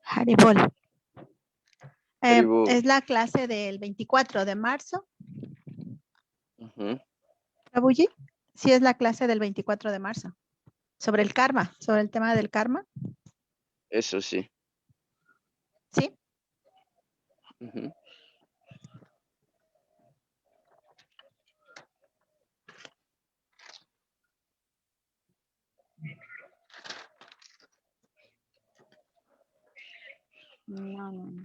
Haribol. Haribol. Es la clase del 24 de marzo. Ujú. Prabhuji, sí es la clase del 24 de marzo. Sobre el karma, sobre el tema del karma. Eso sí. Sí. Ujú. No.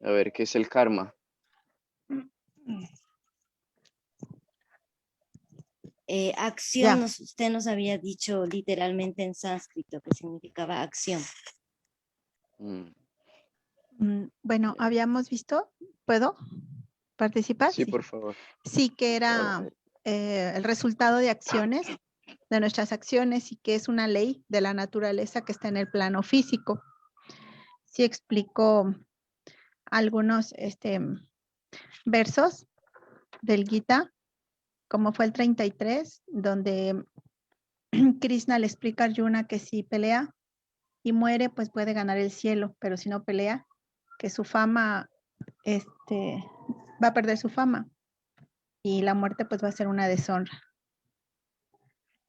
A ver, ¿qué es el karma? Acción, Ya. usted nos había dicho literalmente en sánscrito que significaba acción. Bueno, habíamos visto, ¿puedo participar? Sí, por favor. Sí, que era el resultado de acciones, de nuestras acciones, y que es una ley de la naturaleza que está en el plano físico. Sí explico algunos versos del Gita, como fue el 33, donde Krishna le explica a Arjuna que si pelea y muere, pues puede ganar el cielo, pero si no pelea, que su fama, va a perder su fama y la muerte pues va a ser una deshonra.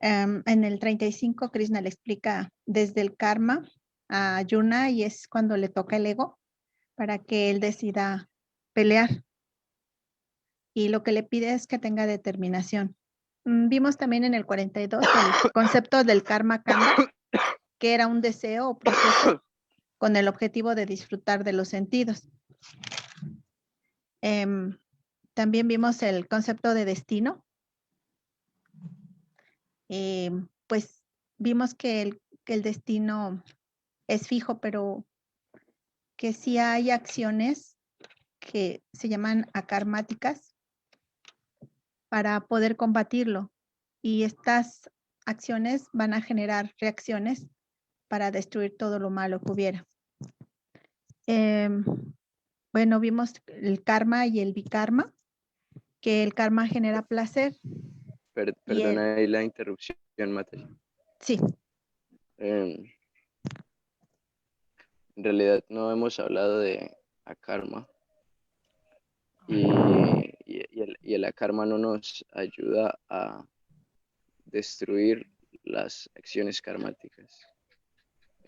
En el 35, Krishna le explica desde el karma a Arjuna y es cuando le toca el ego para que él decida pelear. Y lo que le pide es que tenga determinación. Vimos también en el 42 el concepto del karma kanda, que era un deseo o proceso con el objetivo de disfrutar de los sentidos. También vimos el concepto de destino. Pues vimos que el destino es fijo, pero que sí hay acciones que se llaman akarmáticas para poder combatirlo. Y estas acciones van a generar reacciones para destruir todo lo malo que hubiera. Bueno, vimos el karma y el vikarma, que el karma genera placer. Perdona ahí la interrupción, Mateo. Sí. En realidad no hemos hablado de akarma. Y el akarma no nos ayuda a destruir las acciones karmáticas.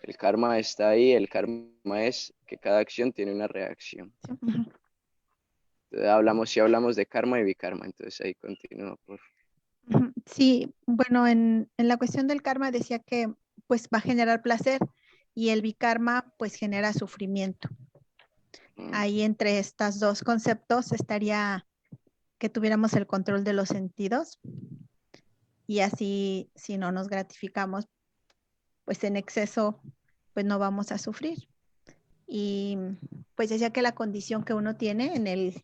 El karma está ahí, el karma es que cada acción tiene una reacción. Entonces, si hablamos de karma y vikarma, entonces ahí continúa, por favor. Sí, bueno, en la cuestión del karma decía que pues va a generar placer y el vikarma pues genera sufrimiento. Ahí entre estos dos conceptos estaría que tuviéramos el control de los sentidos y así si no nos gratificamos pues en exceso pues no vamos a sufrir. Y pues decía que la condición que uno tiene en el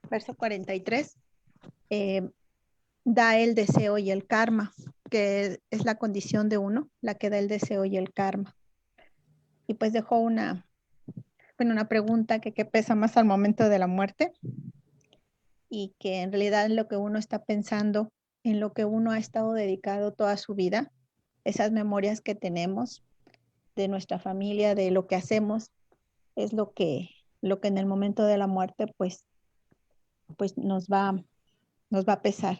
verso 43 da el deseo y el karma, que es la condición de uno, la que da el deseo y el karma. Y pues dejó una pregunta que qué pesa más al momento de la muerte y que en realidad en lo que uno está pensando, en lo que uno ha estado dedicado toda su vida, esas memorias que tenemos de nuestra familia, de lo que hacemos, es lo que en el momento de la muerte pues nos va a pesar.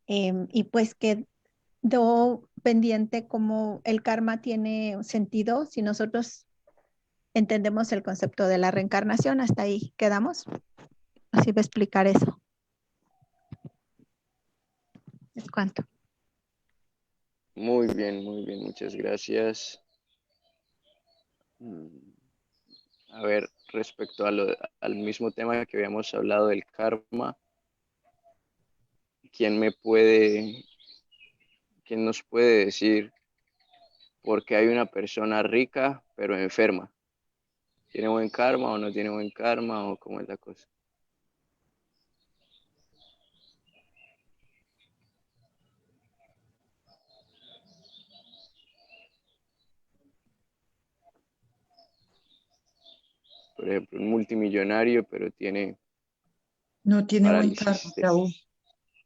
Y pues quedó pendiente cómo el karma tiene sentido si nosotros entendemos el concepto de la reencarnación. Hasta ahí quedamos. Así va a explicar eso. ¿Es cuánto? Muy bien, muchas gracias. A ver, respecto al mismo tema que habíamos hablado del karma, ¿quién nos puede decir por qué hay una persona rica pero enferma? ¿Tiene buen karma o no tiene buen karma o cómo es la cosa? por ejemplo, un multimillonario, pero tiene No tiene buen karma, parálisis Prabhu.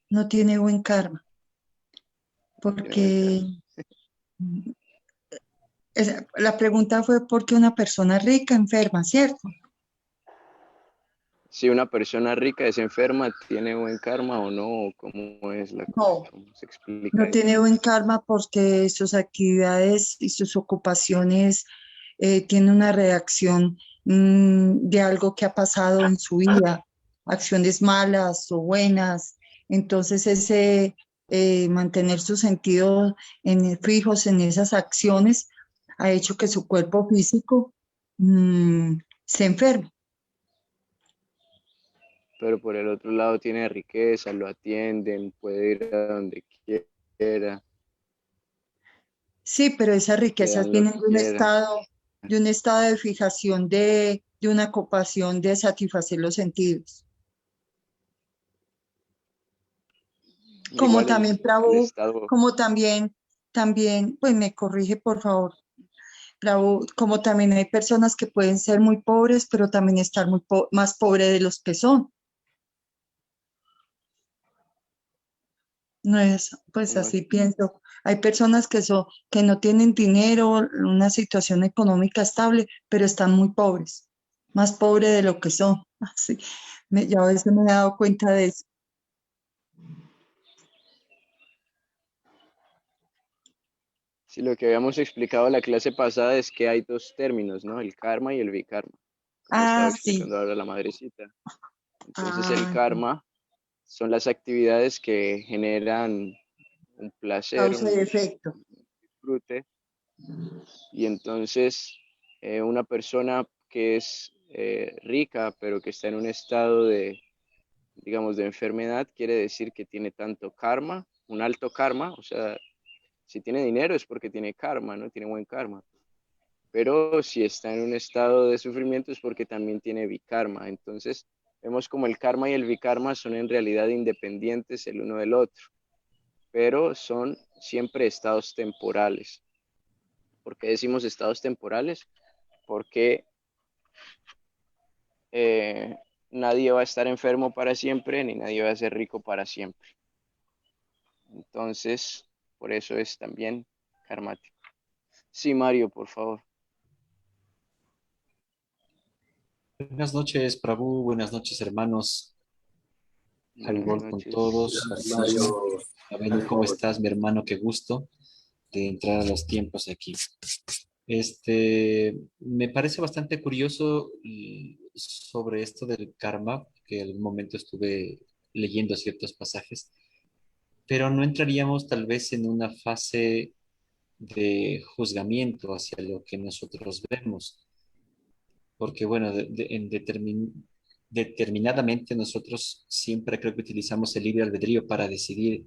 No tiene buen karma. tiene buen Porque karma. la pregunta fue ¿por qué una persona rica enferma, cierto? Si una persona rica es enferma, ¿tiene buen karma o no? ¿Cómo es la cosa? No, ¿Cómo se explica no eso? tiene buen karma porque sus actividades y sus ocupaciones tienen una reacción de algo que ha pasado en su vida, acciones malas o buenas. Entonces, ese mantener sus sentidos fijos en esas acciones ha hecho que su cuerpo físico se enferme. Pero por el otro lado tiene riqueza, lo atienden, puede ir a donde quiera, Sí, pero esas le riquezas dan lo vienen que quiera. de un estado de fijación de una ocupación de satisfacer los sentidos. Como Igual también, el Prabhu, Estado, como también, pues me corrige por favor, Prabhu, como también hay personas que pueden ser muy pobres, pero también estar más pobres de los que son. No es, pues como así pienso. Hay personas que no tienen dinero, una situación económica estable, pero están muy pobres, más pobres de lo que son. Así, yo a veces me he dado cuenta de eso. si lo que habíamos explicado la clase pasada es que hay dos términos, ¿no? El karma y el vikarma, como estaba Ah, sí. explicando ahora la madrecita. Entonces el Ah, karma son las actividades que generan un placer, causa y un efecto. disfrute, y entonces una persona que es rica, pero que está en un estado de, digamos, de enfermedad, quiere decir que tiene tanto karma, un alto karma, o sea, si tiene dinero es porque tiene karma, ¿no? Tiene buen karma. Pero si está en un estado de sufrimiento es porque también tiene vikarma. Entonces, vemos como el karma y el vikarma son en realidad independientes el uno del otro, pero son siempre estados temporales. ¿Por qué decimos estados temporales? Porque eh, nadie va a estar enfermo para siempre, ni nadie va a ser rico para siempre. Entonces, por eso es también karmático. Sí, Mario, por favor. Buenas noches, Prabhu. Buenas noches, hermanos. Buenas Halvor con noches. todos. Abel, ¿cómo estás, mi hermano? Qué gusto de entrar a los tiempos aquí. Me parece bastante curioso sobre esto del karma, que en algún momento estuve leyendo ciertos pasajes, pero no entraríamos tal vez en una fase de juzgamiento hacia lo que nosotros vemos, porque bueno, determinadamente nosotros siempre creo que utilizamos el libre albedrío para decidir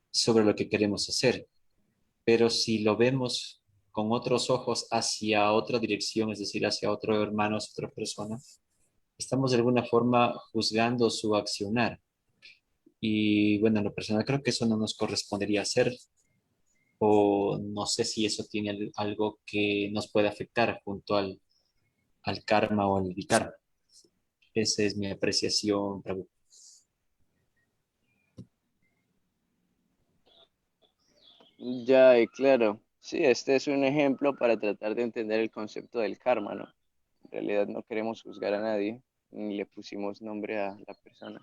sobre lo que queremos hacer, pero si lo vemos con otros ojos hacia otra dirección, es decir, hacia otro hermano, hacia otra persona, estamos de alguna forma juzgando su accionar. Y bueno, en lo personal creo que eso no nos correspondería hacer, o no sé si eso tiene algo que nos puede afectar junto al karma o al vikarma. Esa es mi apreciación, Prabhu. Ya, y claro. Sí, este es un ejemplo para tratar de entender el concepto del karma, ¿no? En realidad no queremos juzgar a nadie, ni le pusimos nombre a la persona.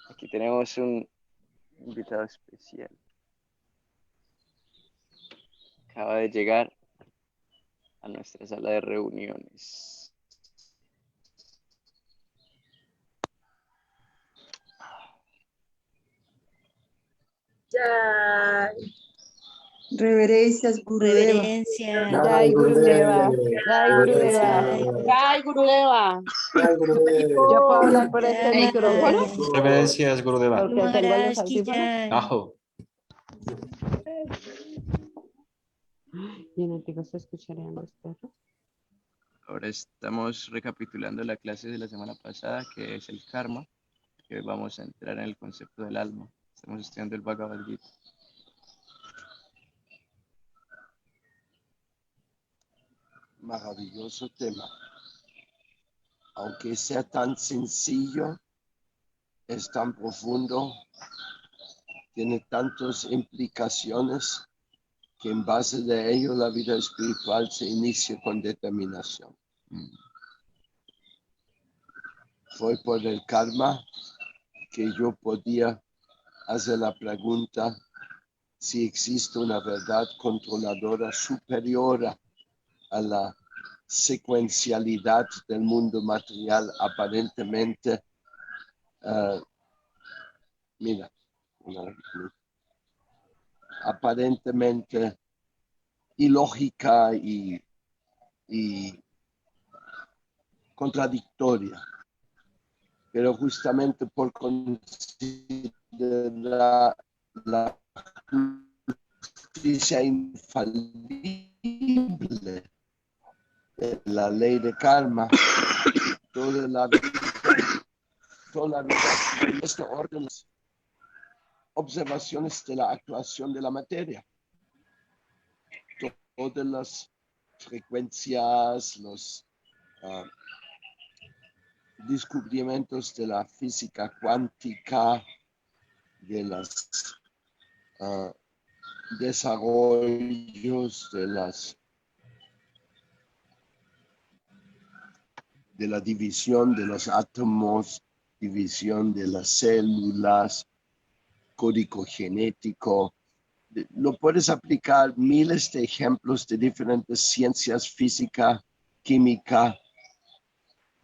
Aquí tenemos un invitado especial. Acaba de llegar a nuestra sala de reuniones. Reverencias, Gurudeva. Reverencia. Jai Gurudeva, Jai Gurudeva, Jai Jai Gurudeva. ¿Yo puedo hablar por este Jai micrófono? Reverencias, Gurudeva. Porque tengo los Maharaj ki audífonos. jai. Ajo. Y en el se escucharían los perros. Ahora estamos recapitulando la clase de la semana pasada, que es el karma, que hoy vamos a entrar en el concepto del alma. Estamos estudiando el Bhagavad Gita. Maravilloso tema. Aunque sea tan sencillo, es tan profundo, tiene tantas implicaciones que en base de ello la vida espiritual se inicia con determinación. Fue por el karma que yo podía hacer la pregunta si existe una verdad controladora superior a la secuencialidad del mundo material aparentemente, aparentemente ilógica y contradictoria. Pero justamente por considerar la justicia infalible de la ley de karma, toda la vida en este orden, las observaciones de la actuación de la materia, todas las frecuencias, los descubrimientos de la física cuántica, de los desarrollos de la división de los átomos, división de las células, código genético. Lo puedes aplicar miles de ejemplos de diferentes ciencias, física, química,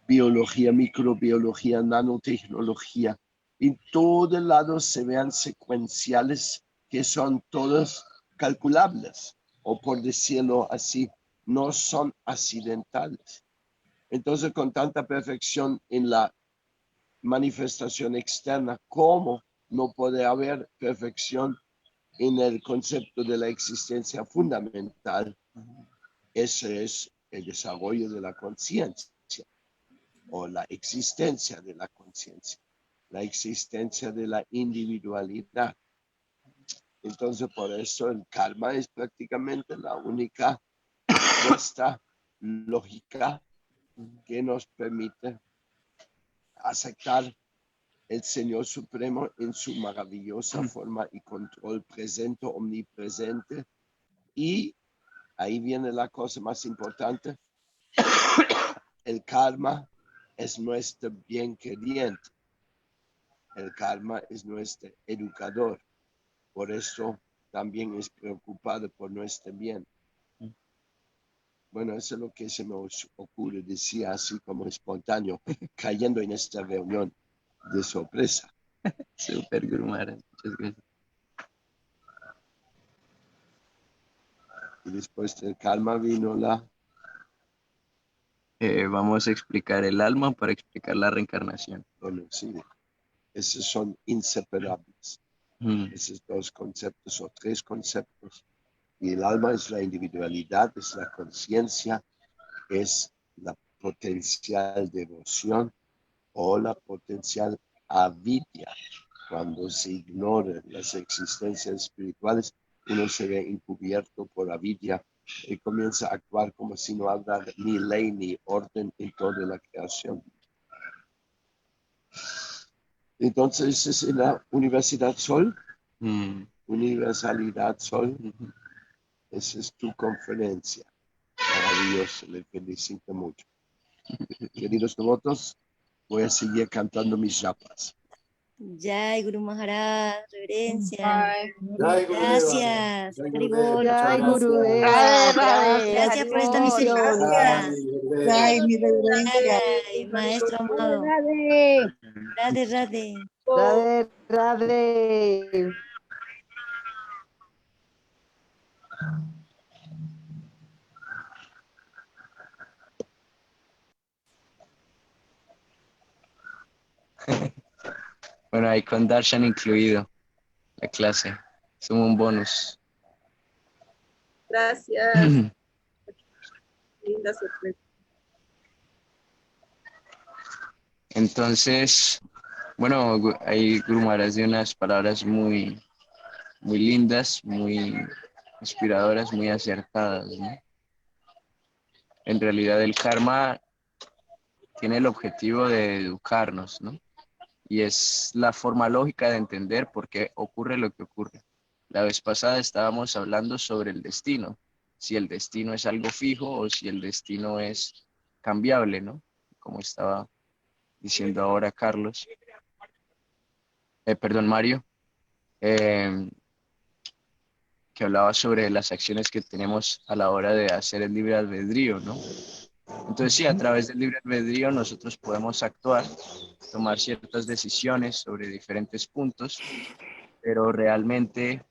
biología, microbiología, nanotecnología. En todos lados se vean secuenciales que son todos calculables, o por decirlo así, no son accidentales. Entonces, con tanta perfección en la manifestación externa, ¿cómo no puede haber perfección en el concepto de la existencia fundamental? Ese es el desarrollo de la conciencia, o la existencia de la conciencia, la existencia de la individualidad. Entonces, por eso el karma es prácticamente la única respuesta lógica que nos permite aceptar el Señor Supremo en su maravillosa forma y control presente, omnipresente. Y ahí viene la cosa más importante. El karma es nuestro bien queriente. El karma es nuestro educador. Por eso también es preocupado por nuestro bien. Bueno, eso es lo que se me ocurre decir así como espontáneo, cayendo en esta reunión de sorpresa. Super, Guru Maharaj. Muchas gracias. Y después del karma vino la... Vamos a explicar el alma para explicar la reencarnación. Bueno, sí, esos son inseparables. Esos dos conceptos o tres conceptos. Y el alma es la individualidad, es la conciencia, es la potencial devoción o la potencial avidya. Cuando se ignoran las existencias espirituales, uno se ve encubierto por avidya y comienza a actuar como si no habrá ni ley ni orden en toda la creación. Entonces, es en la Universidad Sol, Universalidad Sol. Esa es tu conferencia. Maravilloso, le felicito mucho. Queridos devotos, voy a seguir cantando mis yapas. Jai Guru Maharaj, reverencia. Jai. Gracias. Haribol, Jai muchas Gurudeva. gracias. Radhe, Gracias por esta Haribol. misericordia. Ay, mi reverencia. Ay, maestro amado. Radhe. Radhe, radhe. Radhe, radhe. Bueno, ahí con Darshan incluido la clase. Es un bonus. Gracias. Linda sorpresa. Entonces, bueno, ahí Guru Maharaj dio unas palabras muy lindas, muy inspiradoras, muy acertadas, ¿no? en realidad el karma tiene el objetivo de educarnos, ¿no? Y es la forma lógica de entender por qué ocurre lo que ocurre. La vez pasada estábamos hablando sobre el destino, si el destino es algo fijo o si el destino es cambiable, ¿no? Como estaba diciendo ahora Carlos, perdón, Mario, eh, que hablaba sobre las acciones que tenemos a la hora de hacer el libre albedrío, ¿no? Entonces sí, a través del libre albedrío nosotros podemos actuar, tomar ciertas decisiones sobre diferentes puntos, pero realmente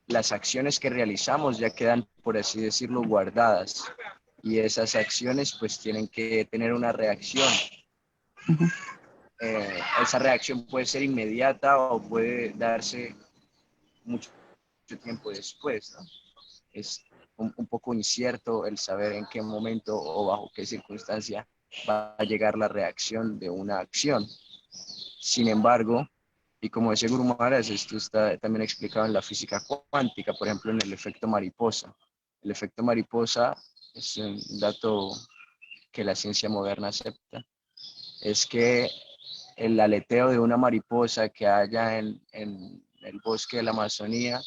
las acciones que realizamos ya quedan, por así decirlo, guardadas. Y esas acciones pues tienen que tener una reacción. Esa reacción puede ser inmediata o puede darse mucho tiempo después, ¿no? Es un poco incierto el saber en qué momento o bajo qué circunstancia va a llegar la reacción de una acción. Sin embargo, y como decía Guru Maharaj, esto está también explicado en la física cuántica, por ejemplo, en el efecto mariposa. El efecto mariposa es un dato que la ciencia moderna acepta. Es que el aleteo de una mariposa que haya en el bosque de la Amazonía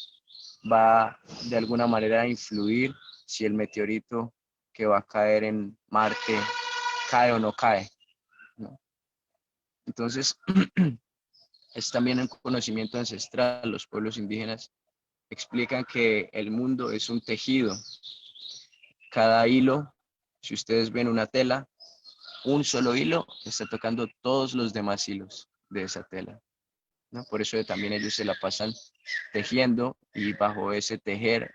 va de alguna manera a influir si el meteorito que va a caer en Marte cae o no cae, ¿no? Entonces, es también un conocimiento ancestral. Los pueblos indígenas explican que el mundo es un tejido. Cada hilo, si ustedes ven una tela, un solo hilo está tocando todos los demás hilos de esa tela, ¿no? Por eso también ellos se la pasan tejiendo y bajo ese tejer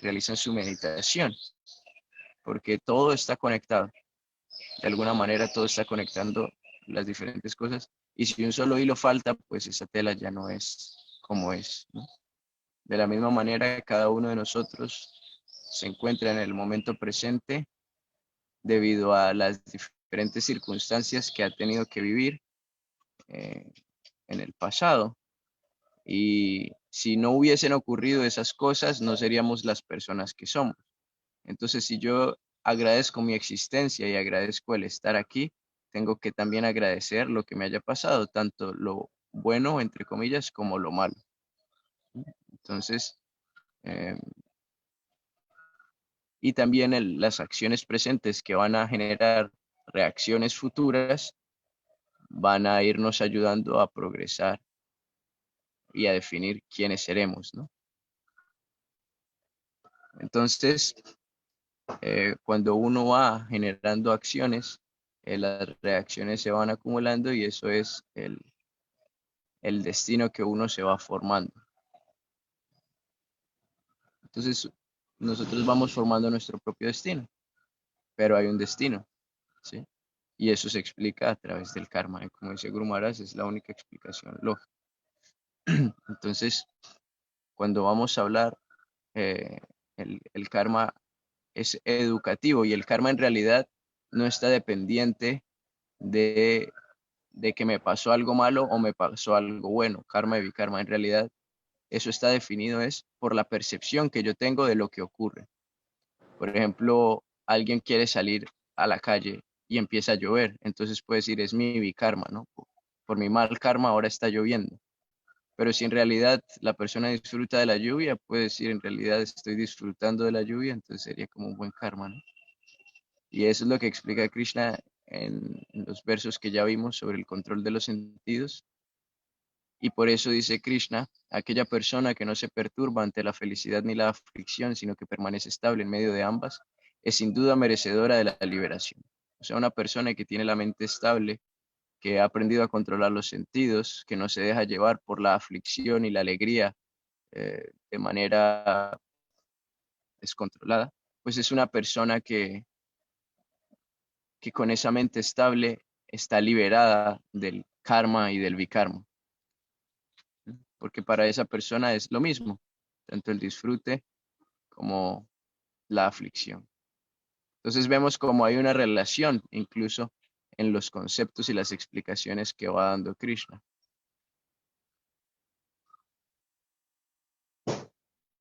realizan su meditación, porque todo está conectado. De alguna manera todo está conectando las diferentes cosas. Y si un solo hilo falta, pues esa tela ya no es como es, ¿no? De la misma manera, cada uno de nosotros se encuentra en el momento presente debido a las diferentes circunstancias que ha tenido que vivir eh, en el pasado. Y si no hubiesen ocurrido esas cosas, no seríamos las personas que somos. Entonces, si yo agradezco mi existencia y agradezco el estar aquí, tengo que también agradecer lo que me haya pasado, tanto lo bueno, entre comillas, como lo malo. Entonces, eh, y también las acciones presentes que van a generar reacciones futuras van a irnos ayudando a progresar y a definir quiénes seremos, ¿no? Entonces, cuando uno va generando acciones, las reacciones se van acumulando y eso es el destino que uno se va formando. Entonces, nosotros vamos formando nuestro propio destino, pero hay un destino, ¿sí? Y eso se explica a través del karma. Y como dice Guru Maharaj, es la única explicación lógica. Entonces, cuando vamos a hablar, eh, el karma es educativo y el karma en realidad no está dependiente de que me pasó algo malo o me pasó algo bueno. Karma y vikarma, en realidad, eso está definido es por la percepción que yo tengo de lo que ocurre. Por ejemplo, alguien quiere salir a la calle y empieza a llover, entonces puede decir, es mi vikarma, ¿no? Por mi mal karma ahora está lloviendo. Pero si en realidad la persona disfruta de la lluvia, puede decir, en realidad estoy disfrutando de la lluvia, entonces sería como un buen karma, ¿no? Y eso es lo que explica Krishna en los versos que ya vimos sobre el control de los sentidos. Y por eso dice Krishna, aquella persona que no se perturba ante la felicidad ni la aflicción, sino que permanece estable en medio de ambas, es sin duda merecedora de la liberación. O sea, una persona que tiene la mente estable, que ha aprendido a controlar los sentidos, que no se deja llevar por la aflicción y la alegría de manera descontrolada, pues es una persona que con esa mente estable está liberada del karma y del vikarma, porque para esa persona es lo mismo, tanto el disfrute como la aflicción. Entonces vemos como hay una relación incluso en los conceptos y las explicaciones que va dando Krishna.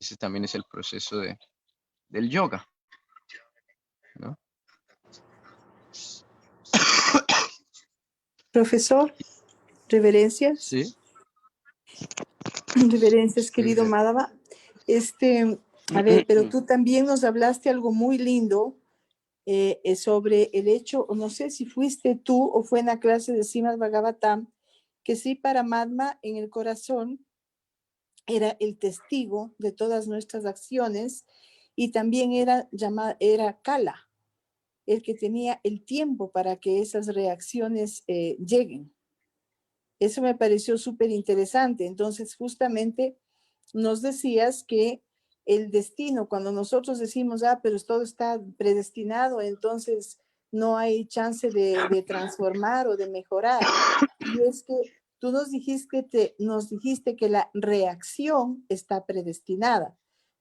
Ese también es el proceso del yoga. Profesor, reverencias. Sí. Reverencias, Sí, querido Madaba. A ver, pero tú también nos hablaste algo muy lindo sobre el hecho, no sé si fuiste tú o fue en la clase de Srimad Bhagavatam, que sí, Paramatma en el corazón era el testigo de todas nuestras acciones y también era Kala, el que tenía el tiempo para que esas reacciones lleguen. Eso me pareció súper interesante. Entonces, justamente nos decías que el destino, cuando nosotros decimos, pero todo está predestinado, entonces no hay chance de transformar o de mejorar. Y es que tú nos dijiste que la reacción está predestinada,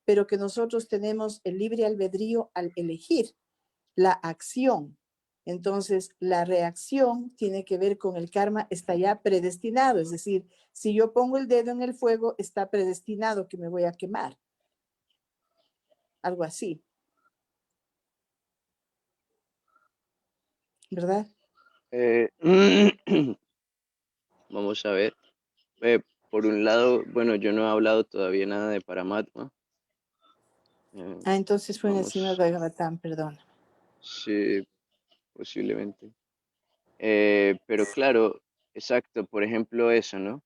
pero que nosotros tenemos el libre albedrío al elegir la acción. Entonces, la reacción tiene que ver con el karma, está ya predestinado. Es decir, si yo pongo el dedo en el fuego, está predestinado que me voy a quemar. Algo así. ¿Verdad? Vamos a ver. Por un lado, bueno, yo no he hablado todavía nada de Paramatma. Entonces fue en el Srimad Vamos, Bhagavatam, perdón. sí, posiblemente. Pero claro, exacto, por ejemplo eso, ¿no?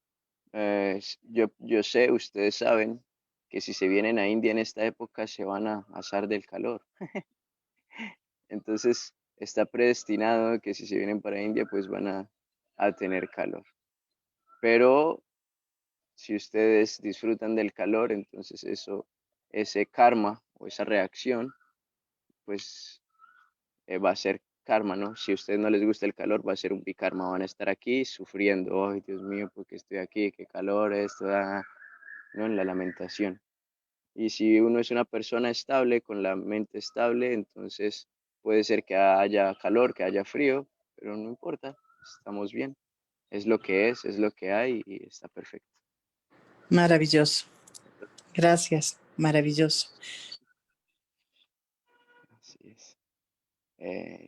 Yo sé, ustedes saben que si se vienen a India en esta época se van a asar del calor. Entonces está predestinado que si se vienen para India pues van a tener calor. Pero si ustedes disfrutan del calor, entonces ese karma o esa reacción pues va a ser karma, ¿no? Si a ustedes no les gusta el calor, va a ser un bikarma, van a estar aquí sufriendo, ay Dios mío, ¿por qué estoy aquí? ¿Qué calor esto da? ¿No? En la lamentación. Y si uno es una persona estable, con la mente estable, entonces puede ser que haya calor, que haya frío, pero no importa, estamos bien. Es lo que es lo que hay y está perfecto. Maravilloso. Gracias. Maravilloso. Así es.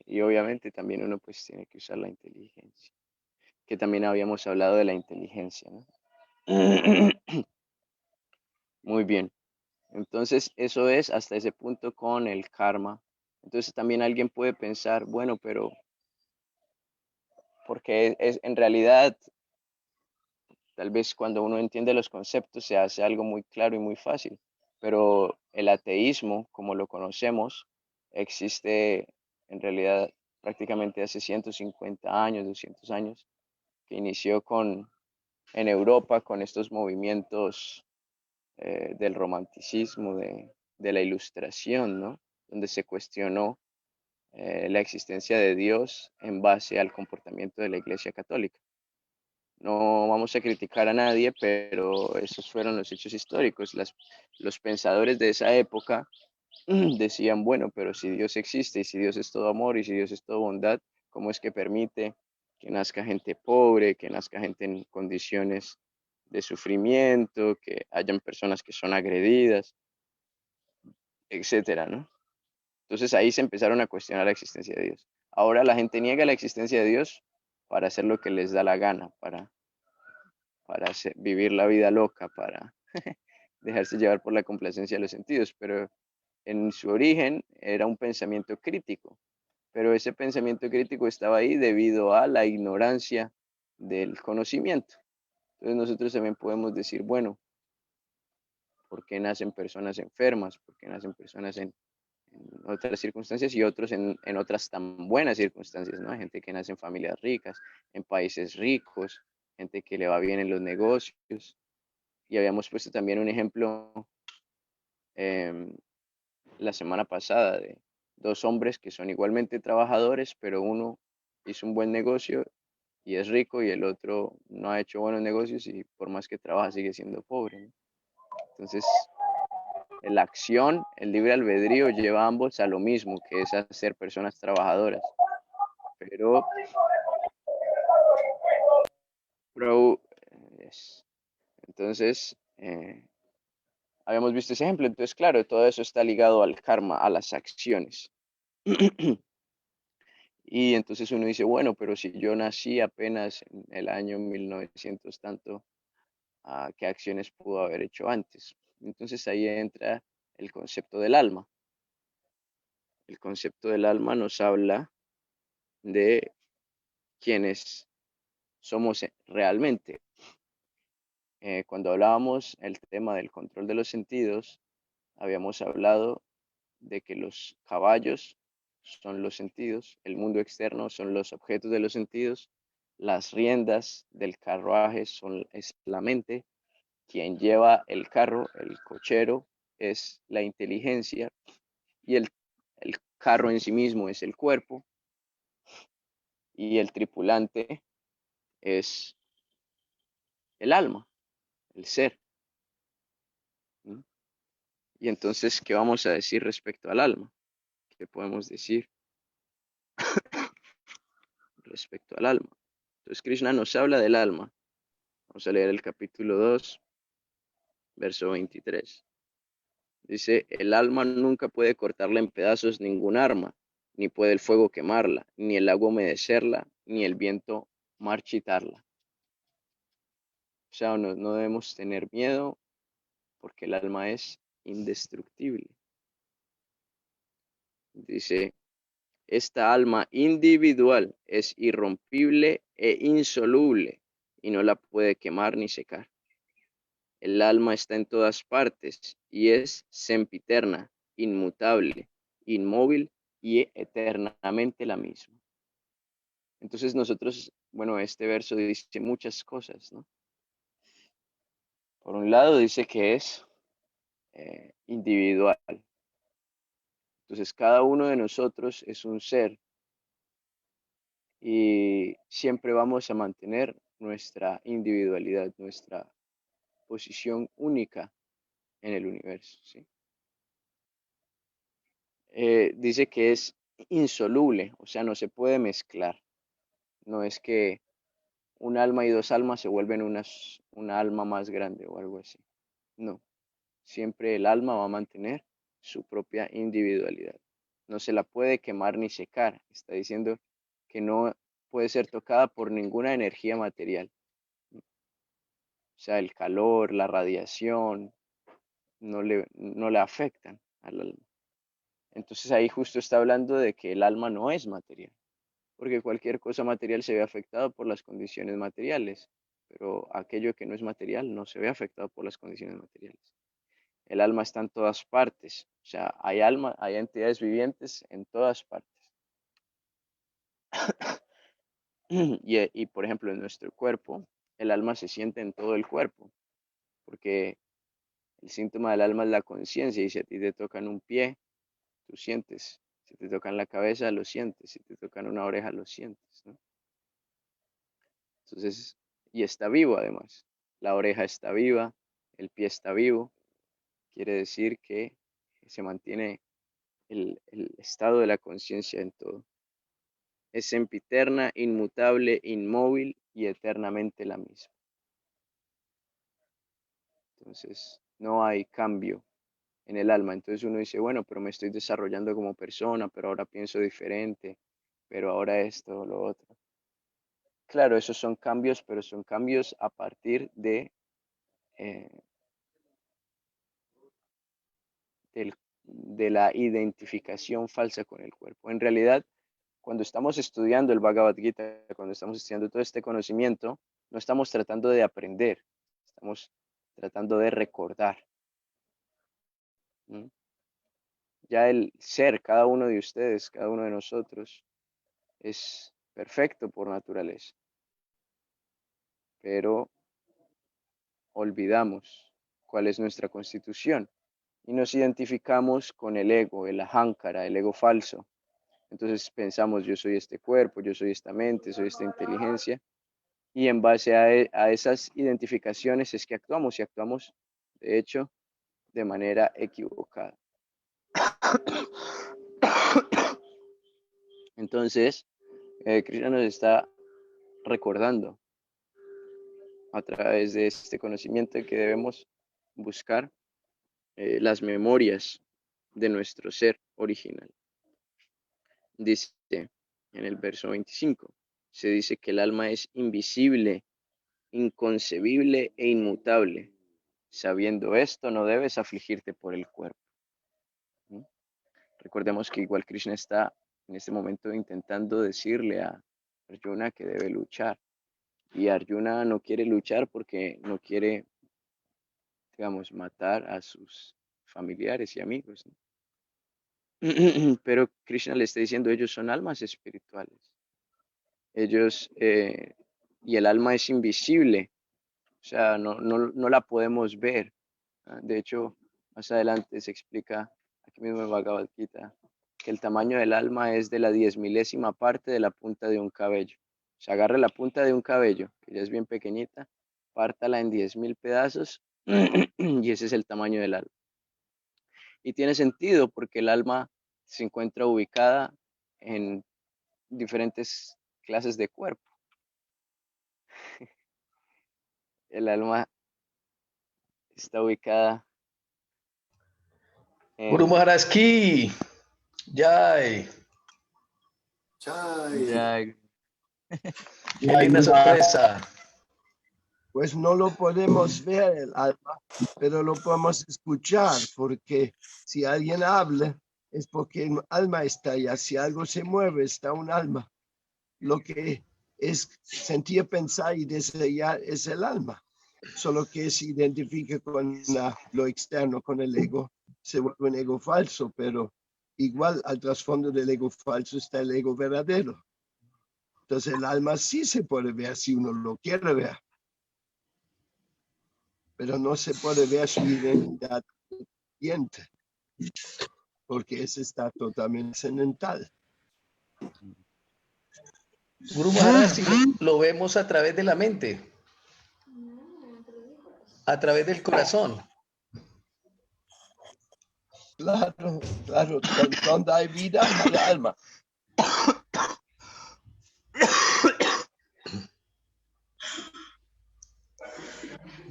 Y obviamente también uno pues tiene que usar la inteligencia, que también habíamos hablado de la inteligencia, ¿no? Muy bien. Entonces, eso es hasta ese punto con el karma. Entonces, también alguien puede pensar, bueno, pero porque en realidad, tal vez cuando uno entiende los conceptos se hace algo muy claro y muy fácil, pero el ateísmo, como lo conocemos, existe en realidad prácticamente hace 150 años, 200 años, que inició en Europa con estos movimientos del romanticismo, de la ilustración, ¿no? Donde se cuestionó la existencia de Dios en base al comportamiento de la Iglesia Católica. No vamos a criticar a nadie, pero esos fueron los hechos históricos. Los pensadores de esa época decían, bueno, pero si Dios existe y si Dios es todo amor y si Dios es todo bondad, ¿cómo es que permite que nazca gente pobre, que nazca gente en condiciones de sufrimiento, que hayan personas que son agredidas, etcétera, ¿no? Entonces ahí se empezaron a cuestionar la existencia de Dios. Ahora la gente niega la existencia de Dios para hacer lo que les da la gana, para vivir la vida loca, para dejarse llevar por la complacencia de los sentidos, pero en su origen era un pensamiento crítico, pero ese pensamiento crítico estaba ahí debido a la ignorancia del conocimiento. Entonces nosotros también podemos decir, bueno, ¿por qué nacen personas enfermas? ¿Por qué nacen personas en otras circunstancias y otros en otras tan buenas circunstancias, ¿no? Hay gente que nace en familias ricas, en países ricos, gente que le va bien en los negocios. Y habíamos puesto también un ejemplo la semana pasada de dos hombres que son igualmente trabajadores, pero uno hizo un buen negocio y es rico y el otro no ha hecho buenos negocios y por más que trabaja sigue siendo pobre, ¿no? Entonces, la acción, el libre albedrío lleva a ambos a lo mismo, que es a ser personas trabajadoras. Pero yes. Entonces, habíamos visto ese ejemplo. Entonces, claro, todo eso está ligado al karma, a las acciones. Y entonces uno dice, bueno, pero si yo nací apenas en el año 1900 tanto, ¿qué acciones pudo haber hecho antes? Entonces ahí entra el concepto del alma. El concepto del alma nos habla de quiénes somos realmente. Cuando hablábamos el tema del control de los sentidos, habíamos hablado de que los caballos son los sentidos, el mundo externo son los objetos de los sentidos, las riendas del carruaje es la mente, quien lleva el carro, el cochero, es la inteligencia y el carro en sí mismo es el cuerpo y el tripulante es el alma, el ser. ¿Mm? Y entonces, ¿qué vamos a decir respecto al alma? ¿Qué podemos decir respecto al alma? Entonces, Krishna nos habla del alma. Vamos a leer el capítulo 2, verso 23. Dice, el alma nunca puede cortarla en pedazos ningún arma, ni puede el fuego quemarla, ni el agua humedecerla, ni el viento marchitarla. O sea, no debemos tener miedo porque el alma es indestructible. Dice, esta alma individual es irrompible e insoluble y no la puede quemar ni secar. El alma está en todas partes y es sempiterna, inmutable, inmóvil y eternamente la misma. Entonces nosotros, bueno, este verso dice muchas cosas, ¿no? Por un lado dice que es individual. Entonces cada uno de nosotros es un ser y siempre vamos a mantener nuestra individualidad, nuestra posición única en el universo, ¿sí? Dice que es insoluble, o sea, no se puede mezclar. No es que un alma y dos almas se vuelven una alma más grande o algo así. No, siempre el alma va a mantener su propia individualidad. No se la puede quemar ni secar. Está diciendo que no puede ser tocada por ninguna energía material. O sea, el calor, la radiación, no le afectan al alma. Entonces ahí justo está hablando de que el alma no es material, porque cualquier cosa material se ve afectado por las condiciones materiales, pero aquello que no es material no se ve afectado por las condiciones materiales. El alma está en todas partes, o sea, hay alma, hay entidades vivientes en todas partes. Y por ejemplo, en nuestro cuerpo, el alma se siente en todo el cuerpo, porque el síntoma del alma es la conciencia, y si a ti te tocan un pie, tú sientes. Si te tocan la cabeza, lo sientes. Si te tocan una oreja, lo sientes, ¿no? Entonces, y está vivo además. La oreja está viva, el pie está vivo. Quiere decir que se mantiene el estado de la conciencia en todo. Es sempiterna, inmutable, inmóvil y eternamente la misma. Entonces, no hay cambio en el alma. Entonces uno dice, bueno, pero me estoy desarrollando como persona, pero ahora pienso diferente, pero ahora esto o lo otro. Claro, esos son cambios, pero son cambios a partir de la identificación falsa con el cuerpo. En realidad, cuando estamos estudiando el Bhagavad Gita, cuando estamos estudiando todo este conocimiento, no estamos tratando de aprender, estamos tratando de recordar. ¿Mm? Ya el ser, cada uno de ustedes, cada uno de nosotros, es perfecto por naturaleza, pero olvidamos cuál es nuestra constitución y nos identificamos con el ego, el ahankara, el ego falso. Entonces pensamos, yo soy este cuerpo, yo soy esta mente, soy esta inteligencia, y en base a esas identificaciones es que actuamos, y actuamos, de hecho, de manera equivocada. Entonces, Krishna nos está recordando a través de este conocimiento que debemos buscar las memorias de nuestro ser original. Dice, en el verso 25. Se dice que el alma es invisible, inconcebible e inmutable. Sabiendo esto, no debes afligirte por el cuerpo. ¿Mm? Recordemos que igual Krishna está en este momento intentando decirle a Arjuna que debe luchar. Y Arjuna no quiere luchar porque no quiere, digamos, matar a sus familiares y amigos, ¿no? Pero Krishna le está diciendo, ellos son almas espirituales. Ellos, y el alma es invisible, o sea, no la podemos ver. De hecho, más adelante se explica, aquí mismo en Bhagavad Gita, que el tamaño del alma es de la 10.000ª parte de la punta de un cabello. O sea, agarre la punta de un cabello, que ya es bien pequeñita, pártala en 10.000 pedazos y ese es el tamaño del alma. Y tiene sentido porque el alma se encuentra ubicada en diferentes clases de cuerpo. El alma está ubicada Guru en... Maharaj Ki Jai. Ya, Qué linda sorpresa. Pues no lo podemos ver el alma, pero lo podemos escuchar, porque si alguien habla es porque el alma está allá. Si algo se mueve, está un alma. Lo que es sentir, pensar y desear es el alma. Solo que se identifica con lo externo, con el ego, se vuelve un ego falso, pero igual al trasfondo del ego falso está el ego verdadero. Entonces el alma sí se puede ver si uno lo quiere ver, pero no se puede ver su identidad consciente, porque ese está totalmente trascendental. Guru Maharaj, si lo vemos a través de la mente, a través del corazón. Claro, claro, donde hay vida hay alma.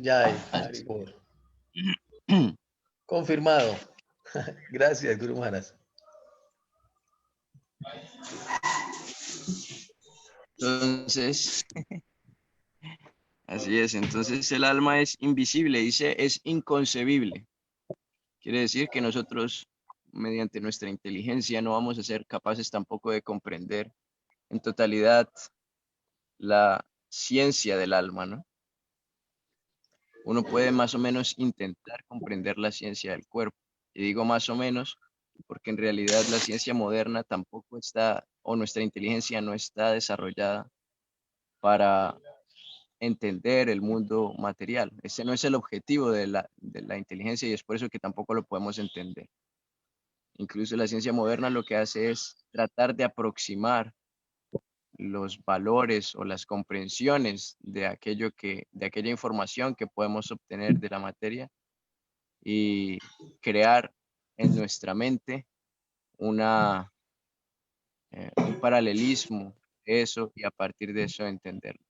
Jai, Haribol. Confirmado. Gracias, Guru Maharaj. entonces, así es, entonces el alma es invisible, dice, es inconcebible. Quiere decir que nosotros, mediante nuestra inteligencia, no vamos a ser capaces tampoco de comprender en totalidad la ciencia del alma, ¿no? Uno puede más o menos intentar comprender la ciencia del cuerpo. Y digo más o menos porque en realidad la ciencia moderna tampoco está, o nuestra inteligencia no está desarrollada para entender el mundo material. Ese no es el objetivo de la inteligencia y es por eso que tampoco lo podemos entender. Incluso la ciencia moderna lo que hace es tratar de aproximar los valores o las comprensiones de aquella información que podemos obtener de la materia y crear en nuestra mente un paralelismo de eso y a partir de eso entenderlo.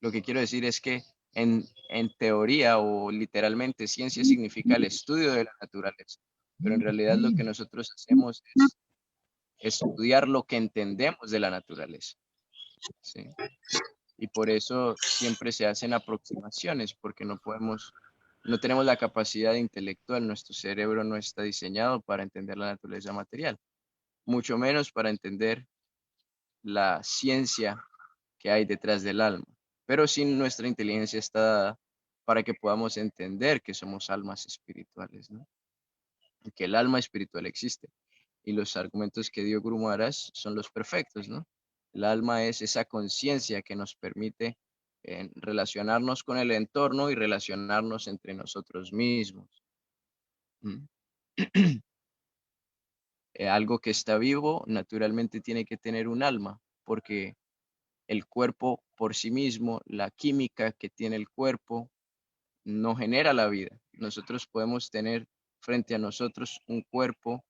Lo que quiero decir es que en teoría o literalmente ciencia significa el estudio de la naturaleza, pero en realidad lo que nosotros hacemos es estudiar lo que entendemos de la naturaleza, ¿sí? Y por eso siempre se hacen aproximaciones, porque no tenemos la capacidad intelectual, nuestro cerebro no está diseñado para entender la naturaleza material, mucho menos para entender la ciencia que hay detrás del alma. Pero sí nuestra inteligencia está dada para que podamos entender que somos almas espirituales, ¿no? Y que el alma espiritual existe. Y los argumentos que dio Guru Maharaj son los perfectos, ¿no? El alma es esa conciencia que nos permite relacionarnos con el entorno y relacionarnos entre nosotros mismos. Algo que está vivo naturalmente tiene que tener un alma, porque el cuerpo por sí mismo, la química que tiene el cuerpo, no genera la vida. Nosotros podemos tener frente a nosotros un cuerpo,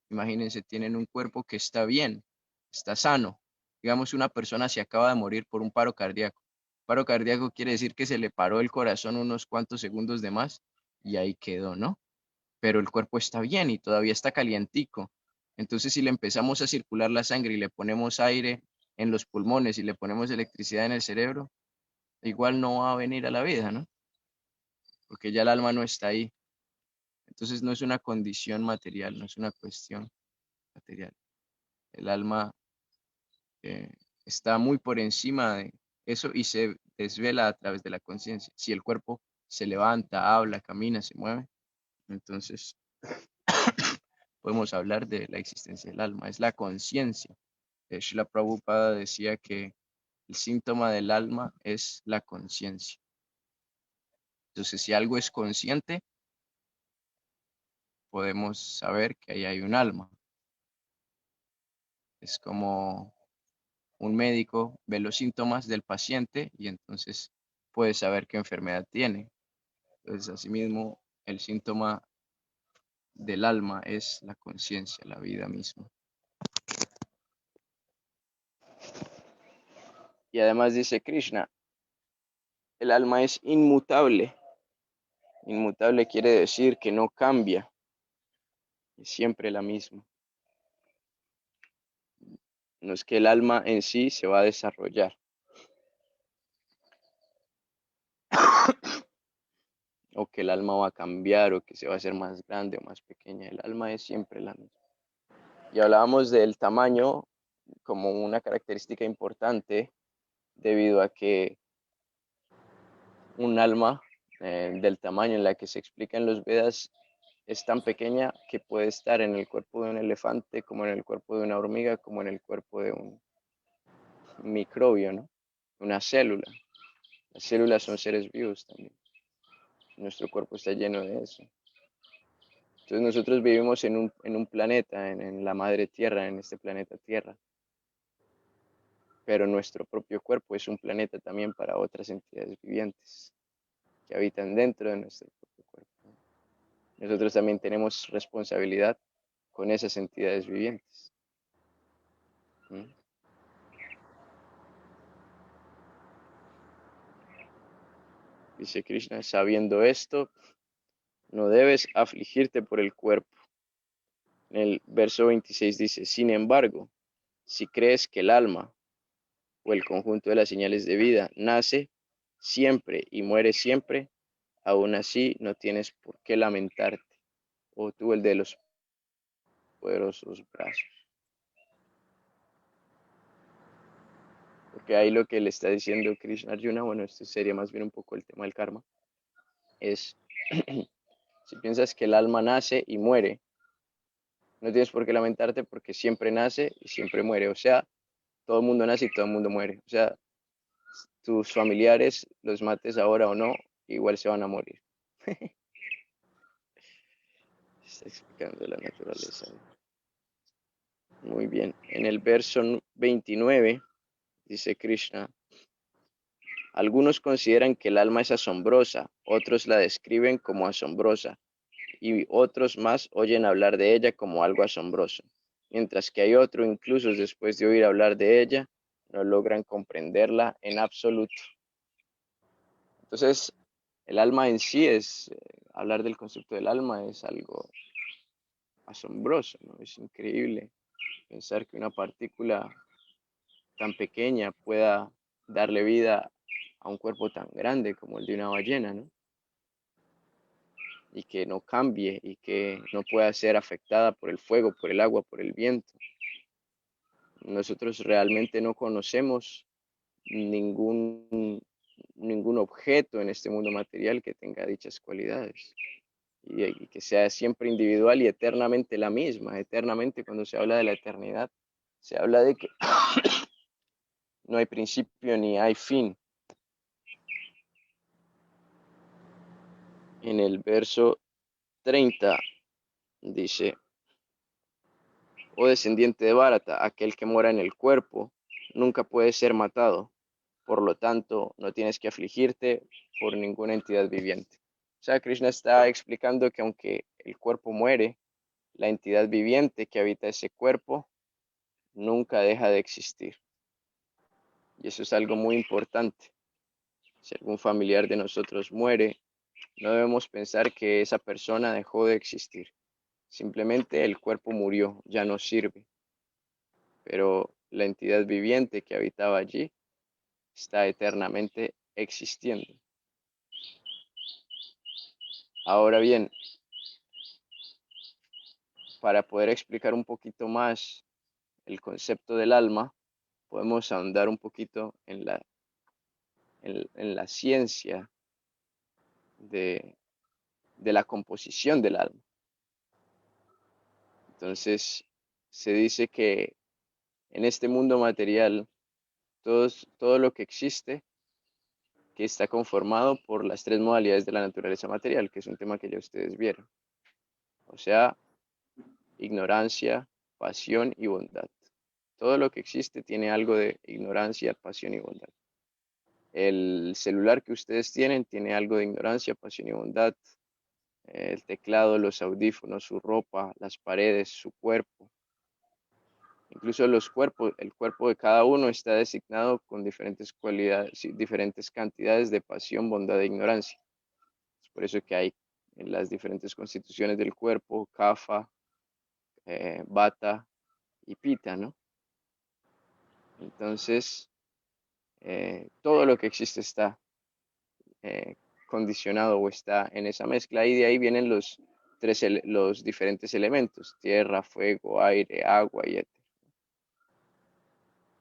imagínense, tienen un cuerpo que está bien, está sano. Digamos, una persona se acaba de morir por un paro cardíaco. Paro cardíaco quiere decir que se le paró el corazón unos cuantos segundos de más y ahí quedó, ¿no? Pero el cuerpo está bien y todavía está calientico. Entonces, si le empezamos a circular la sangre y le ponemos aire en los pulmones y le ponemos electricidad en el cerebro, igual no va a venir a la vida, ¿no? Porque ya el alma no está ahí. Entonces no es una condición material, no es una cuestión material. El alma está muy por encima de eso y se desvela a través de la conciencia. Si el cuerpo se levanta, habla, camina, se mueve, entonces podemos hablar de la existencia del alma. Es la conciencia. Srila Prabhupada decía que el síntoma del alma es la conciencia. Entonces, si algo es consciente, podemos saber que ahí hay un alma. Es como un médico ve los síntomas del paciente y entonces puede saber qué enfermedad tiene. Entonces, asimismo, el síntoma del alma es la conciencia, la vida misma. Y además dice Krishna, el alma es inmutable. Inmutable quiere decir que no cambia, es siempre la misma. No es que el alma en sí se va a desarrollar. O que el alma va a cambiar o que se va a hacer más grande o más pequeña. El alma es siempre la misma. Y hablábamos del tamaño como una característica importante debido a que un alma del tamaño en la que se explica en los Vedas es tan pequeña que puede estar en el cuerpo de un elefante, como en el cuerpo de una hormiga, como en el cuerpo de un microbio, ¿no? Una célula. Las células son seres vivos también. Nuestro cuerpo está lleno de eso. Entonces nosotros vivimos en un planeta, en la madre tierra, en este planeta Tierra. Pero nuestro propio cuerpo es un planeta también para otras entidades vivientes que habitan dentro de nuestro propio cuerpo. Nosotros también tenemos responsabilidad con esas entidades vivientes. ¿Mm? Dice Krishna, sabiendo esto, no debes afligirte por el cuerpo. En el verso 26 dice, sin embargo, si crees que el alma o el conjunto de las señales de vida nace siempre y muere siempre, aún así no tienes por qué lamentarte. O tú el de los poderosos brazos. Porque ahí lo que le está diciendo Krishna Arjuna, bueno, esto sería más bien un poco el tema del karma, es si piensas que el alma nace y muere, no tienes por qué lamentarte porque siempre nace y siempre muere. O sea, todo el mundo nace y todo el mundo muere. O sea, tus familiares, los mates ahora o no, igual se van a morir. Está explicando la naturaleza. Muy bien. En el verso 29 dice Krishna, algunos consideran que el alma es asombrosa, otros la describen como asombrosa y otros más oyen hablar de ella como algo asombroso, mientras que hay otro, incluso después de oír hablar de ella, no logran comprenderla en absoluto. Entonces, el alma en sí es, hablar del concepto del alma es algo asombroso, ¿no? Es increíble pensar que una partícula tan pequeña pueda darle vida a un cuerpo tan grande como el de una ballena, ¿no? Y que no cambie y que no pueda ser afectada por el fuego, por el agua, por el viento. Nosotros realmente no conocemos ningún objeto en este mundo material que tenga dichas cualidades y que sea siempre individual y eternamente la misma. Eternamente, cuando se habla de la eternidad, se habla de que no hay principio ni hay fin. En el verso 30 dice, oh descendiente de Bharata, aquel que mora en el cuerpo nunca puede ser matado. Por lo tanto, no tienes que afligirte por ninguna entidad viviente. O sea, Krishna está explicando que aunque el cuerpo muere, la entidad viviente que habita ese cuerpo nunca deja de existir. Y eso es algo muy importante. Si algún familiar de nosotros muere, no debemos pensar que esa persona dejó de existir, Simplemente el cuerpo murió, ya no sirve. Pero la entidad viviente que habitaba allí está eternamente existiendo. Ahora bien, para poder explicar un poquito más el concepto del alma, podemos ahondar un poquito en la ciencia de la composición del alma. Entonces, se dice que en este mundo material, todo lo que existe, que está conformado por las tres modalidades de la naturaleza material, que es un tema que ya ustedes vieron. O sea, ignorancia, pasión y bondad. Todo lo que existe tiene algo de ignorancia, pasión y bondad. El celular que ustedes tienen tiene algo de ignorancia, pasión y bondad. El teclado, los audífonos, su ropa, las paredes, su cuerpo. Incluso el cuerpo de cada uno está designado con diferentes cualidades, diferentes cantidades de pasión, bondad e ignorancia. Es por eso que hay en las diferentes constituciones del cuerpo, kapha, vata y pita, ¿no? Entonces, todo lo que existe está condicionado o está en esa mezcla, y de ahí vienen los diferentes elementos: tierra, fuego, aire, agua y éter,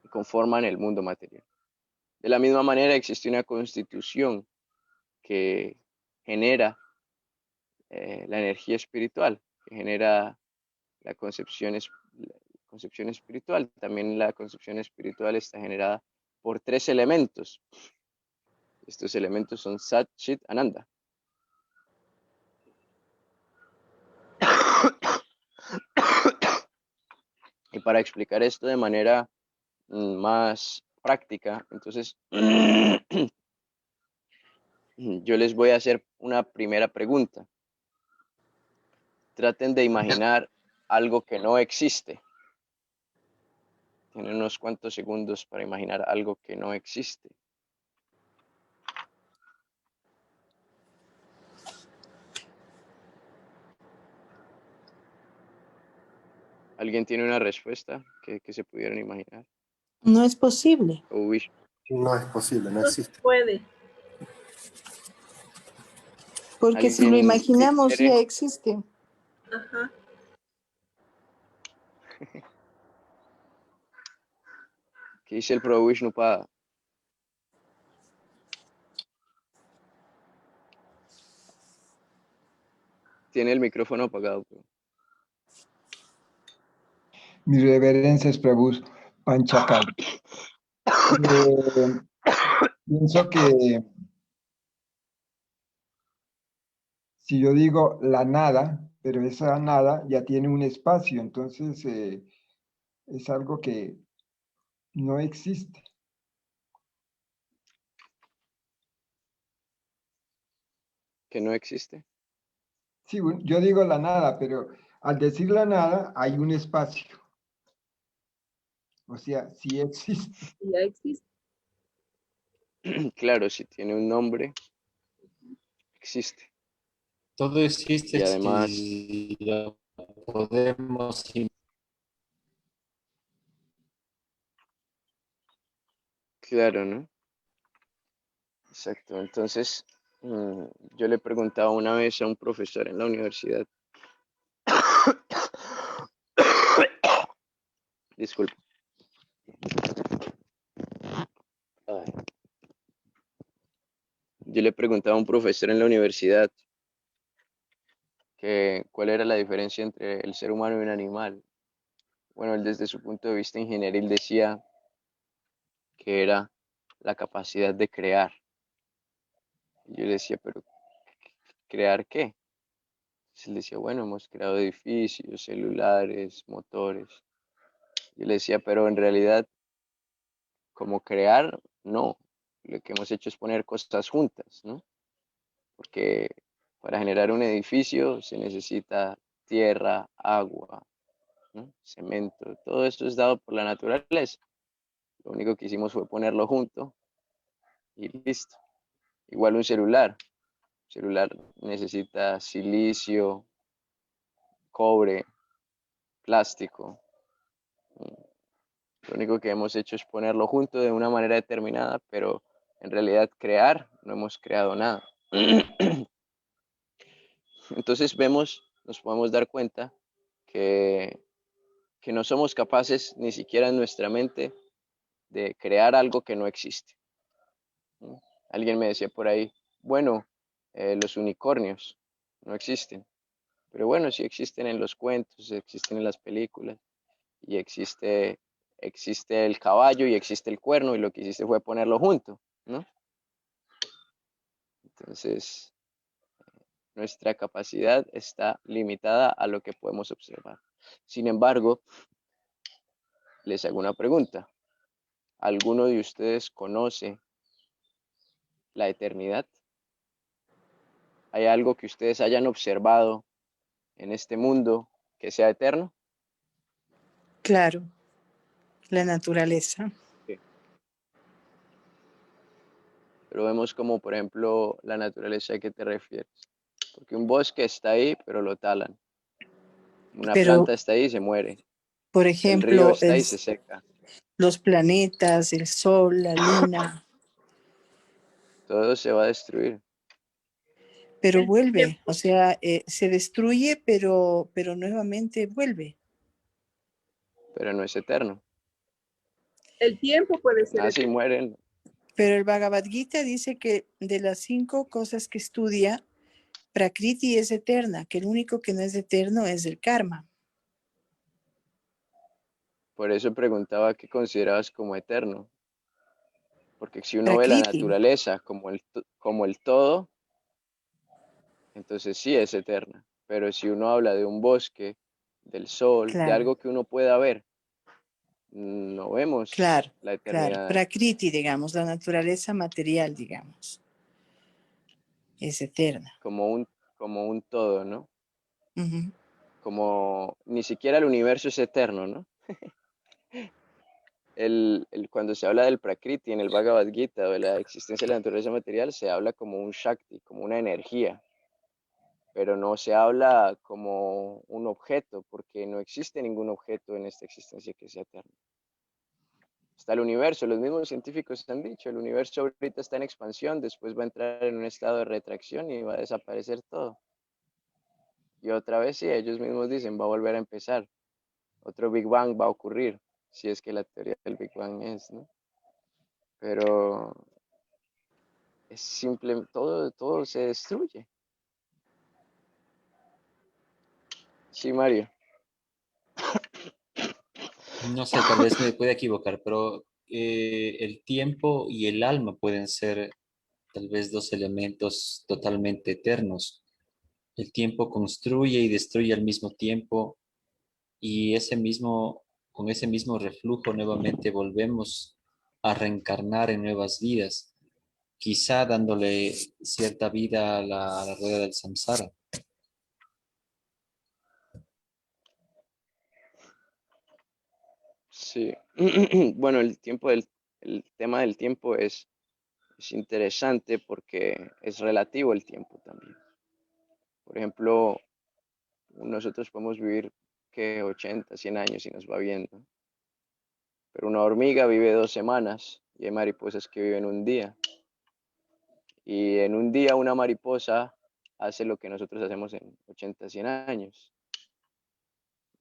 que conforman el mundo material. De la misma manera existe una constitución que genera la energía espiritual, que genera la concepción espiritual. También la concepción espiritual está generada por tres elementos. Estos elementos son Sat, Chit, Ananda. Y para explicar esto de manera más práctica, entonces yo les voy a hacer una primera pregunta. Traten de imaginar algo que no existe. Tienen unos cuantos segundos para imaginar algo que no existe. ¿Alguien tiene una respuesta que se pudieran imaginar? No es posible. Uy, No es posible, no No existe. se puede. Porque si lo ¿alguien imaginamos quiere? ya existe. Ajá. ¿Qué dice el Pro Vishnupada? Tiene el micrófono apagado. Mis reverencias, Prabhus Panchakal. Pienso que si yo digo la nada, pero esa nada ya tiene un espacio, entonces es algo que no existe. ¿Que no existe? Sí, yo digo la nada, pero al decir la nada hay un espacio. O sea, sí existe. Ya existe. Claro, si tiene un nombre, existe. Todo existe Y además, si lo podemos. claro, ¿no? Exacto. Entonces, yo le preguntaba una vez a un profesor en la universidad. Disculpe. Ay. Yo le preguntaba a un profesor en la universidad que cuál era la diferencia entre el ser humano y un animal. Bueno, él desde su punto de vista ingenieril decía que era la capacidad de crear. Y yo le decía, pero ¿crear qué? Entonces él decía, bueno, hemos creado edificios, celulares, motores. Yo le decía, pero en realidad, como crear, no. Lo que hemos hecho es poner cosas juntas, ¿no? Porque para generar un edificio se necesita tierra, agua, ¿no? Cemento. Todo esto es dado por la naturaleza. Lo único que hicimos fue ponerlo junto y listo. Igual un celular. Un celular necesita silicio, cobre, plástico. Lo único que hemos hecho es ponerlo junto de una manera determinada, pero en realidad crear, no hemos creado nada. Entonces nos podemos dar cuenta que no somos capaces ni siquiera en nuestra mente de crear algo que no existe. Alguien me decía por ahí, bueno, los unicornios no existen, pero bueno, sí existen en los cuentos, existen en las películas, y existe el caballo y existe el cuerno, y lo que hiciste fue ponerlo junto, ¿no? Entonces, nuestra capacidad está limitada a lo que podemos observar. Sin embargo, les hago una pregunta. ¿Alguno de ustedes conoce la eternidad? ¿Hay algo que ustedes hayan observado en este mundo que sea eterno? Claro, la naturaleza. Sí. Pero vemos como, por ejemplo, la naturaleza, ¿a qué te refieres? Porque un bosque está ahí, pero lo talan. Una Pero, planta está ahí y se muere. por El río ejemplo, está ahí y se seca. los planetas, el sol, la luna, Todo se va a destruir, pero El vuelve, tiempo, o sea, se destruye, pero nuevamente vuelve. pero no es eterno. el tiempo puede ser Nacen y eterno. mueren. Pero el Bhagavad Gita dice que de las 5 cosas que estudia, Prakriti es eterna, que el único que no es eterno es el karma. Por eso preguntaba qué considerabas como eterno. Porque si uno ve la Prakriti, naturaleza como el todo, entonces sí es eterna. Pero si uno habla de un bosque, del sol, de claro, algo que uno pueda ver, no vemos claro, la claro. eternidad ahí. Prakriti, digamos, la naturaleza material, digamos, es eterna. Como un todo, ¿no? Ujú. Como ni siquiera el universo es eterno, ¿no? Cuando se habla del Prakriti en el Bhagavad Gita o de la existencia de la naturaleza material, se habla como un Shakti, como una energía, pero no se habla como un objeto, porque no existe ningún objeto en esta existencia que sea eterno. Está el universo, los mismos científicos han dicho, el universo ahorita está en expansión, después va a entrar en un estado de retracción y va a desaparecer todo. Y otra vez sí, ellos mismos dicen, va a volver a empezar. Otro Big Bang va a ocurrir, si es que la teoría del Big Bang es, ¿no? Pero es simple, todo se destruye. Sí, Mario. No sé, tal vez me pueda equivocar, pero el tiempo y el alma pueden ser tal vez dos elementos totalmente eternos. El tiempo construye y destruye al mismo tiempo y con ese mismo reflujo nuevamente volvemos a reencarnar en nuevas vidas, quizá dándole cierta vida a la rueda del samsara. Sí. Bueno, el tema del tiempo es interesante porque es relativo el tiempo también. Por ejemplo, nosotros podemos vivir que 80, 100 años y nos va bien, ¿no? Pero una hormiga vive 2 semanas y hay mariposas que viven un día. Y en un día una mariposa hace lo que nosotros hacemos en 80, 100 años.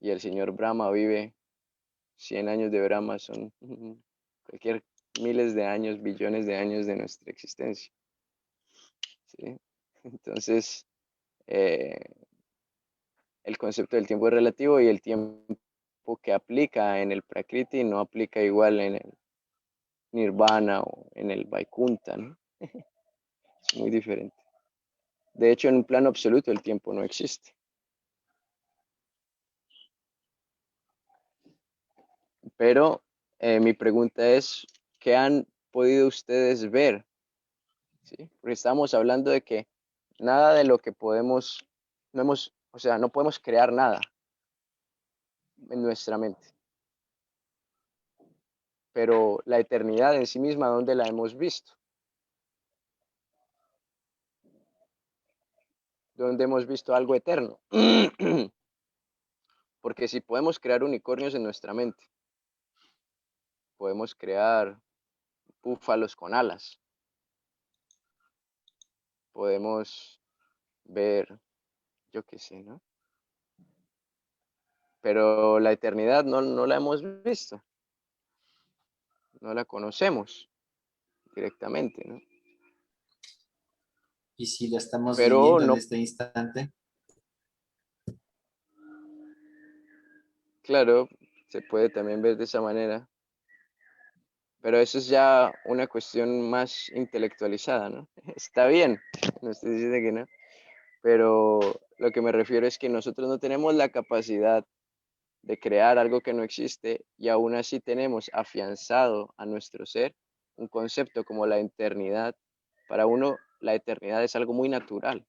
Y el señor Brahma vive 100 años de Brahma, son cualquier miles de años, billones de años de nuestra existencia. ¿Sí? Entonces, eh, el concepto del tiempo es relativo y el tiempo que aplica en el Prakriti no aplica igual en el Nirvana o en el Vaikunta, ¿no? Es muy diferente. De hecho, en un plano absoluto el tiempo no existe. Pero mi pregunta es, ¿qué han podido ustedes ver? ¿Sí? Porque estamos hablando de que nada de lo que podemos, o sea, no podemos crear nada en nuestra mente. Pero la eternidad en sí misma, ¿dónde la hemos visto? ¿Dónde hemos visto algo eterno? Porque si podemos crear unicornios en nuestra mente, podemos crear búfalos con alas, podemos ver, yo qué sé, ¿no? Pero la eternidad no la hemos visto, no la conocemos directamente, ¿no? Y si la estamos Pero viviendo en no, este instante, claro, se puede también ver de esa manera, pero eso es ya una cuestión más intelectualizada, ¿no? Está bien, no estoy diciendo que no, pero lo que me refiero es que nosotros no tenemos la capacidad de crear algo que no existe y aún así tenemos afianzado a nuestro ser un concepto como la eternidad. Para uno, la eternidad es algo muy natural.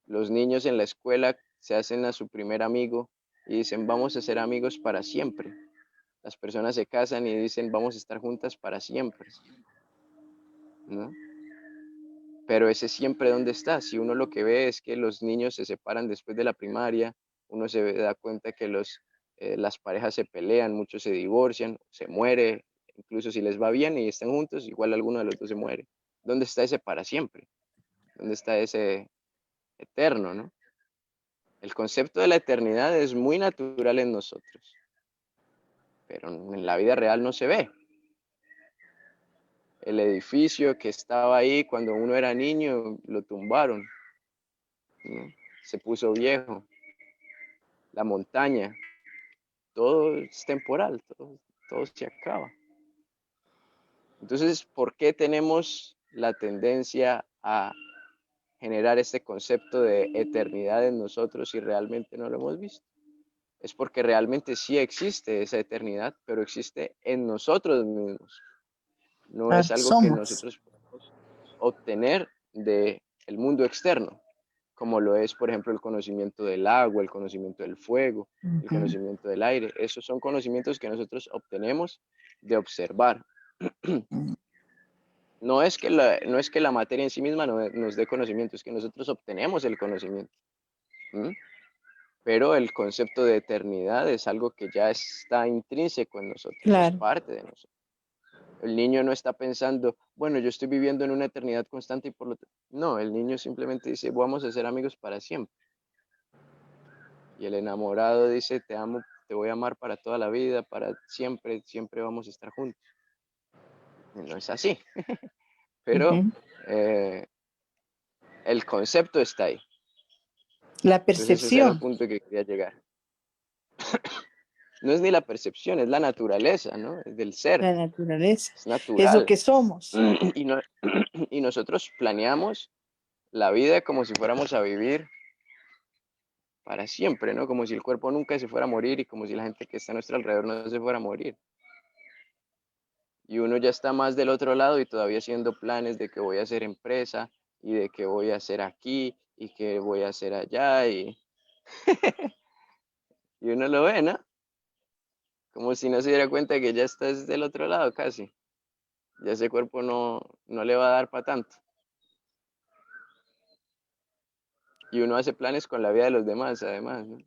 Los niños en la escuela se hacen a su primer amigo y dicen, vamos a ser amigos para siempre. Las personas se casan y dicen, vamos a estar juntas para siempre, ¿no? Pero ese siempre, ¿dónde está? Si uno lo que ve es que los niños se separan después de la primaria, uno se da cuenta que las parejas se pelean, muchos se divorcian, se muere, incluso si les va bien y están juntos, igual alguno de los dos se muere. ¿Dónde está ese para siempre? ¿Dónde está ese eterno, no? El concepto de la eternidad es muy natural en nosotros, pero en la vida real no se ve. El edificio que estaba ahí cuando uno era niño, lo tumbaron, ¿no? Se puso viejo. La montaña, todo es temporal, todo se acaba. Entonces, ¿por qué tenemos la tendencia a generar este concepto de eternidad en nosotros si realmente no lo hemos visto? Es porque realmente sí existe esa eternidad, pero existe en nosotros mismos. No es algo que Somos. nosotros podemos obtener del mundo externo, como lo es, por ejemplo, el conocimiento del agua, el conocimiento del fuego, el conocimiento del aire. Esos son conocimientos que nosotros obtenemos de observar. No es que la materia en sí misma nos dé conocimiento, es que nosotros obtenemos el conocimiento. ¿Mm? Pero el concepto de eternidad es algo que ya está intrínseco en nosotros, es Claro. parte de nosotros. El niño no está pensando, bueno, yo estoy viviendo en una eternidad constante y por lo tanto... No, el niño simplemente dice, vamos a ser amigos para siempre. Y el enamorado dice, te amo, te voy a amar para toda la vida, para siempre, siempre vamos a estar juntos. Y no es así. Pero el concepto está ahí. La Entonces ese era el percepción. punto que quería llegar. No es ni la percepción, es la naturaleza, ¿no? Es del ser. La naturaleza. Es Es lo natural. que somos. Y nosotros planeamos la vida como si fuéramos a vivir para siempre, ¿no? Como si el cuerpo nunca se fuera a morir y como si la gente que está a nuestro alrededor no se fuera a morir. Y uno ya está más del otro lado y todavía haciendo planes de que voy a hacer empresa y de que voy a hacer aquí y que voy a hacer allá y, y uno lo ve, ¿no? Como si no se diera cuenta que ya estás del otro lado casi. Ya ese cuerpo no le va a dar para tanto. Y uno hace planes con la vida de los demás, además, ¿no?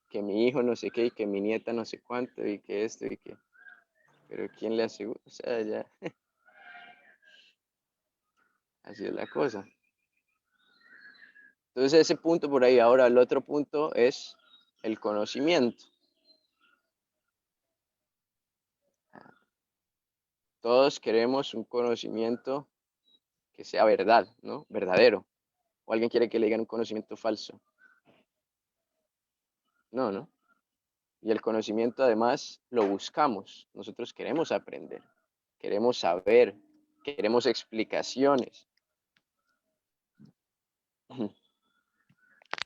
Que mi hijo no sé qué y que mi nieta no sé cuánto y que esto y que... Pero ¿quién le asegura? O sea, ya... Así es la cosa. Entonces ese punto por ahí. Ahora el otro punto es el conocimiento. Todos queremos un conocimiento que sea verdad, ¿no? Verdadero. O alguien quiere que le digan un conocimiento falso. No, ¿no? Y el conocimiento además lo buscamos. Nosotros queremos aprender, queremos saber, queremos explicaciones.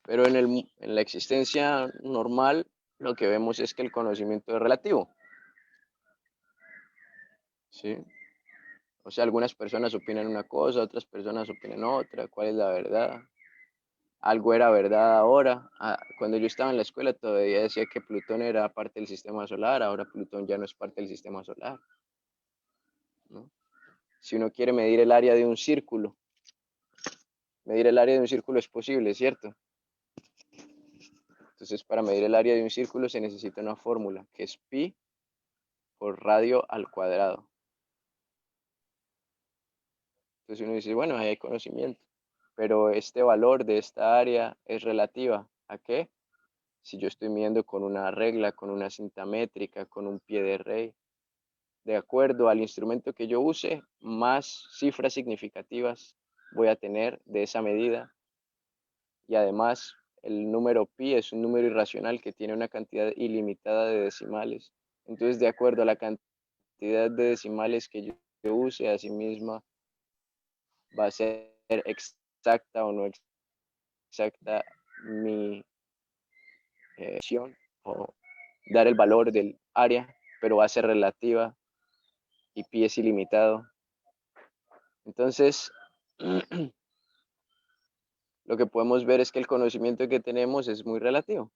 Pero en la existencia normal lo que vemos es que el conocimiento es relativo. ¿Sí? O sea, algunas personas opinan una cosa, otras personas opinan otra. ¿Cuál es la verdad? Algo era verdad ahora. Cuando yo estaba en la escuela todavía decía que Plutón era parte del sistema solar, ahora Plutón ya no es parte del sistema solar, ¿no? Si uno quiere medir el área de un círculo, medir el área de un círculo es posible, ¿cierto? Entonces, para medir el área de un círculo se necesita una fórmula, que es pi por radio al cuadrado. Entonces uno dice, bueno, ahí hay conocimiento, pero este valor de esta área es relativa. ¿A qué? Si yo estoy midiendo con una regla, con una cinta métrica, con un pie de rey, de acuerdo al instrumento que yo use, más cifras significativas voy a tener de esa medida. Y además, el número pi es un número irracional que tiene una cantidad ilimitada de decimales. Entonces, de acuerdo a la cantidad de decimales que yo use, asimismo, va a ser exacta o no exacta mi acción o dar el valor del área, pero va a ser relativa y pi es ilimitado. Entonces, lo que podemos ver es que el conocimiento que tenemos es muy relativo.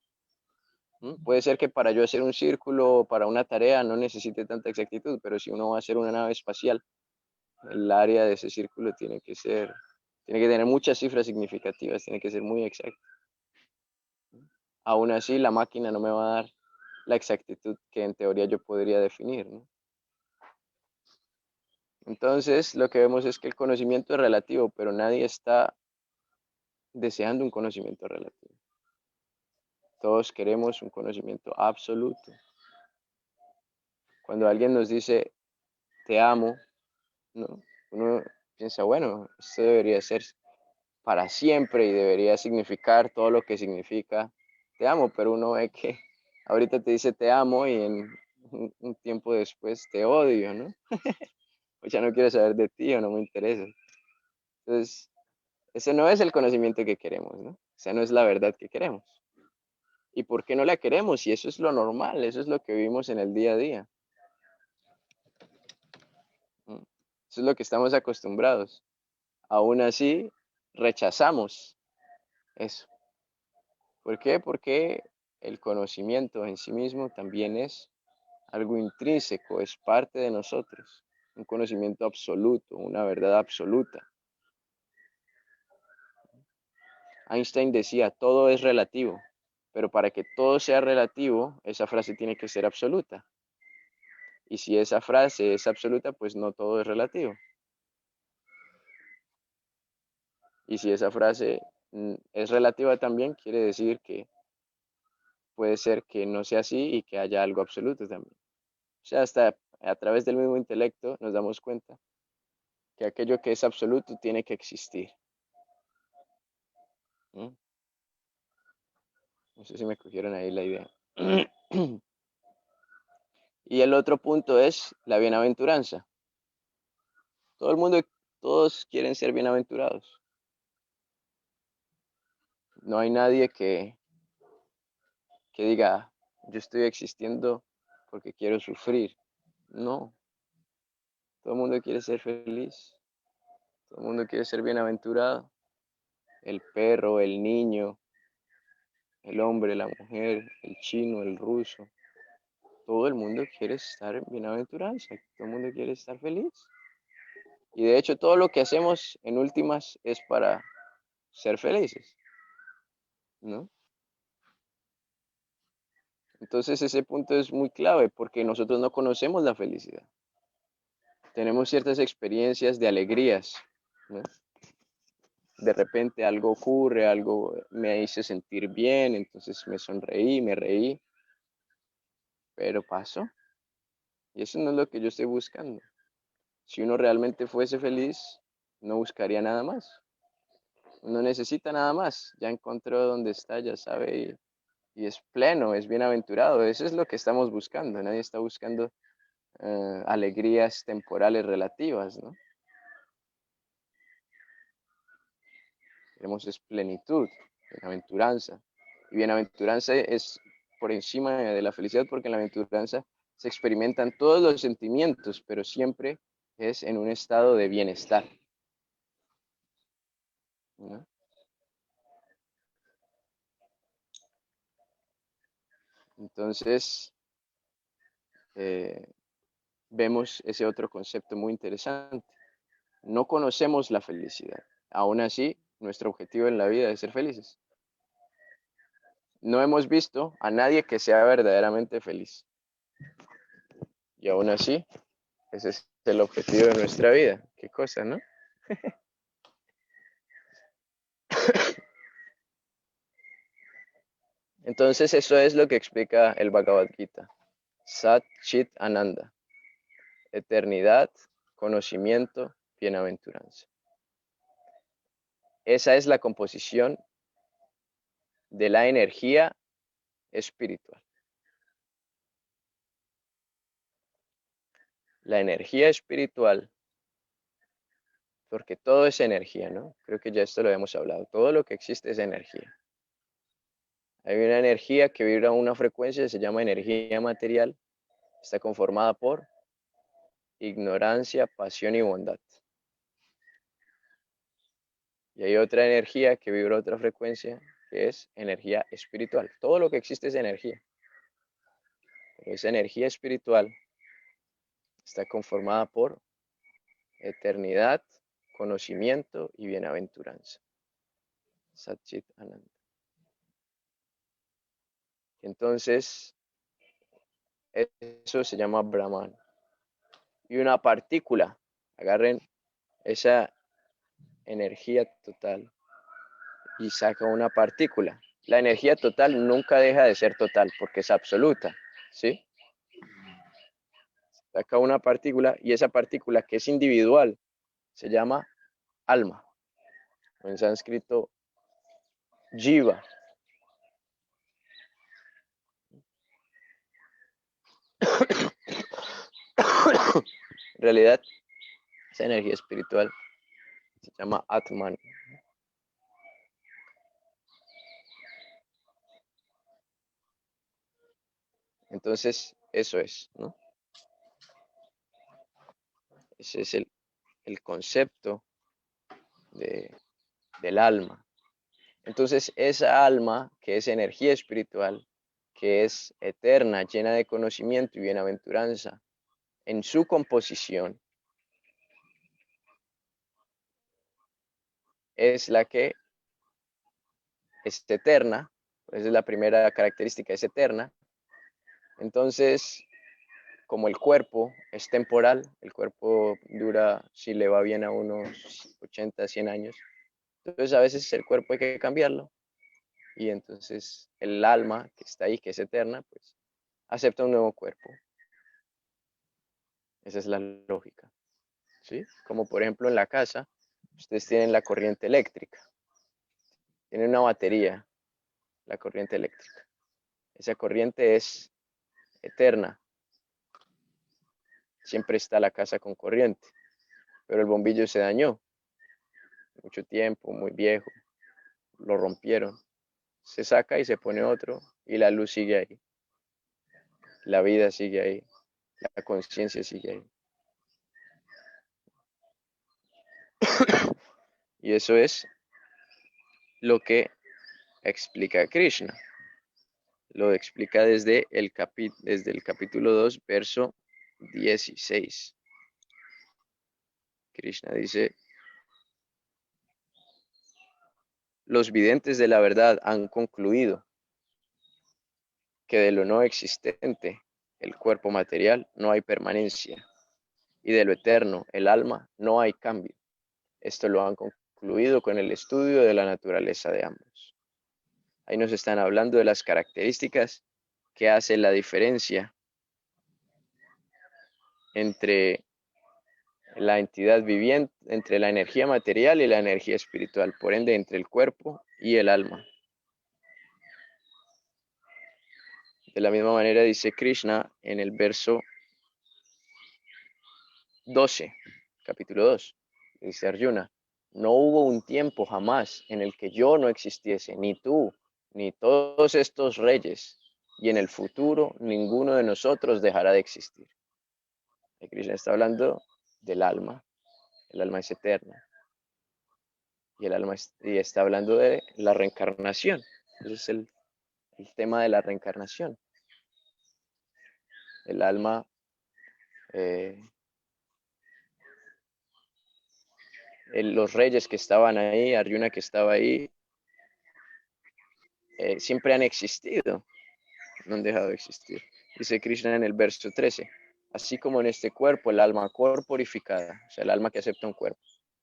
Puede ser que para yo hacer un círculo o para una tarea no necesite tanta exactitud, pero si uno va a hacer una nave espacial, el área de ese círculo tiene que tener muchas cifras significativas, tiene que ser muy exacto. Aún así, la máquina no me va a dar la exactitud que en teoría yo podría definir, ¿no? Entonces, lo que vemos es que el conocimiento es relativo, pero nadie está deseando un conocimiento relativo. Todos queremos un conocimiento absoluto. Cuando alguien nos dice, te amo, ¿no? Uno piensa, bueno, esto debería ser para siempre y debería significar todo lo que significa te amo, pero uno ve que ahorita te dice te amo y en un tiempo después te odio, ¿no? O ya no quiero saber de ti o no me interesa. Entonces, ese no es el conocimiento que queremos, ¿no? Esa no es la verdad que queremos. ¿Y por qué no la queremos? Y eso es lo normal, eso es lo que vivimos en el día a día. Eso es lo que estamos acostumbrados. Aún así, rechazamos eso. ¿Por qué? Porque el conocimiento en sí mismo también es algo intrínseco, es parte de nosotros. Un conocimiento absoluto, una verdad absoluta. Einstein decía, todo es relativo, pero para que todo sea relativo, esa frase tiene que ser absoluta. Y si esa frase es absoluta, pues no todo es relativo. Y si esa frase es relativa también, quiere decir que puede ser que no sea así y que haya algo absoluto también. O sea, hasta a través del mismo intelecto nos damos cuenta que aquello que es absoluto tiene que existir. No sé si me cogieron ahí la idea. Y el otro punto es la bienaventuranza. Todo el mundo, todos quieren ser bienaventurados. No hay nadie que diga, yo estoy existiendo porque quiero sufrir. No. Todo el mundo quiere ser feliz. Todo el mundo quiere ser bienaventurado. El perro, el niño, el hombre, la mujer, el chino, el ruso. Todo el mundo quiere estar en bienaventuranza. Todo el mundo quiere estar feliz. Y de hecho todo lo que hacemos en últimas es para ser felices, ¿no? Entonces ese punto es muy clave porque nosotros no conocemos la felicidad. Tenemos ciertas experiencias de alegrías, ¿no? De repente algo ocurre, algo me hizo sentir bien, entonces me sonreí, me reí, pero pasó. Y eso no es lo que yo estoy buscando. Si uno realmente fuese feliz, no buscaría nada más. No necesita nada más. Ya encontró donde está, ya sabe y es pleno, es bienaventurado. Eso es lo que estamos buscando. Nadie está buscando alegrías temporales relativas, ¿no? Queremos es plenitud, bienaventuranza. Y bienaventuranza es por encima de la felicidad porque en la bienaventuranza se experimentan todos los sentimientos, pero siempre es en un estado de bienestar, ¿no? Entonces, vemos ese otro concepto muy interesante. No conocemos la felicidad. Aún así, nuestro objetivo en la vida es ser felices. no hemos visto a nadie que sea verdaderamente feliz. Y aún así, ese es el objetivo de nuestra vida. Qué cosa, ¿no? Entonces eso es lo que explica el Bhagavad Gita. Sat Chit Ananda. Eternidad, conocimiento, bienaventuranza. Esa es la composición de la energía espiritual. La energía espiritual, porque todo es energía, ¿no? Creo que ya esto lo hemos hablado. Todo lo que existe es energía. Hay una energía que vibra a una frecuencia, se llama energía material. Está conformada por ignorancia, pasión y bondad. Y hay otra energía que vibra a otra frecuencia, que es energía espiritual. Todo lo que existe es energía. Pero esa energía espiritual está conformada por eternidad, conocimiento y bienaventuranza. Satchit Ananda. Entonces, eso se llama Brahman. Y una partícula, agarren esa energía total y saca una partícula. La energía total nunca deja de ser total porque es absoluta, ¿sí? Saca una partícula y esa partícula que es individual se llama alma. En sánscrito, jiva. En realidad, esa energía espiritual se llama Atman. Entonces, eso es, ¿no? Ese es el concepto del alma. Entonces, esa alma, que es energía espiritual, que es eterna, llena de conocimiento y bienaventuranza, en su composición, es la que es eterna. Esa es la primera característica, es eterna. Entonces, como el cuerpo es temporal, el cuerpo dura, si le va bien, a unos 80, 100 años. Entonces, a veces el cuerpo hay que cambiarlo. Y entonces el alma que está ahí, que es eterna, pues acepta un nuevo cuerpo. Esa es la lógica, ¿sí? Como por ejemplo en la casa, ustedes tienen la corriente eléctrica. Tienen una batería, la corriente eléctrica. Esa corriente es eterna. Siempre está la casa con corriente. Pero el bombillo se dañó. Mucho tiempo, muy viejo. Lo rompieron. Se saca y se pone otro y la luz sigue ahí. La vida sigue ahí. La conciencia sigue ahí. Y eso es lo que explica Krishna. Lo explica desde el capítulo 2, verso 16. Krishna dice: los videntes de la verdad han concluido que de lo no existente, el cuerpo material, no hay permanencia, y de lo eterno, el alma, no hay cambio. Esto lo han concluido con el estudio de la naturaleza de ambos. Ahí nos están hablando de las características que hacen la diferencia entre la entidad viviente, entre la energía material y la energía espiritual, por ende entre el cuerpo y el alma. De la misma manera dice Krishna en el verso 12, capítulo 2, dice Arjuna: no hubo un tiempo jamás en el que yo no existiese, ni tú, ni todos estos reyes, y en el futuro ninguno de nosotros dejará de existir. Y Krishna está hablando del alma. El alma es eterna. Y el alma está hablando de la reencarnación. Ese es el tema de la reencarnación. El alma los reyes que estaban ahí, Arjuna que estaba ahí, siempre han existido, no han dejado de existir. Dice Krishna en el verso 13, así como en este cuerpo el alma corporificada, o sea, el alma que acepta un cuerpo,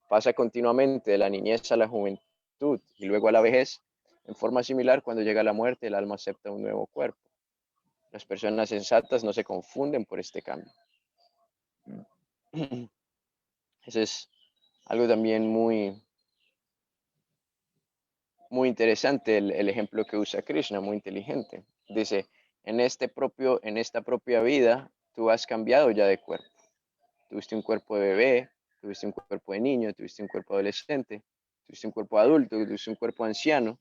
pasa continuamente de la niñez a la juventud y luego a la vejez, en forma similar, cuando llega la muerte, el alma acepta un nuevo cuerpo. Las personas sensatas no se confunden por este cambio. Ese es algo también muy interesante, el ejemplo que usa Krishna, muy inteligente. Dice, en esta propia vida, tú has cambiado ya de cuerpo. Tuviste un cuerpo de bebé, tuviste un cuerpo de niño, tuviste un cuerpo adolescente, tuviste un cuerpo adulto, tuviste un cuerpo anciano.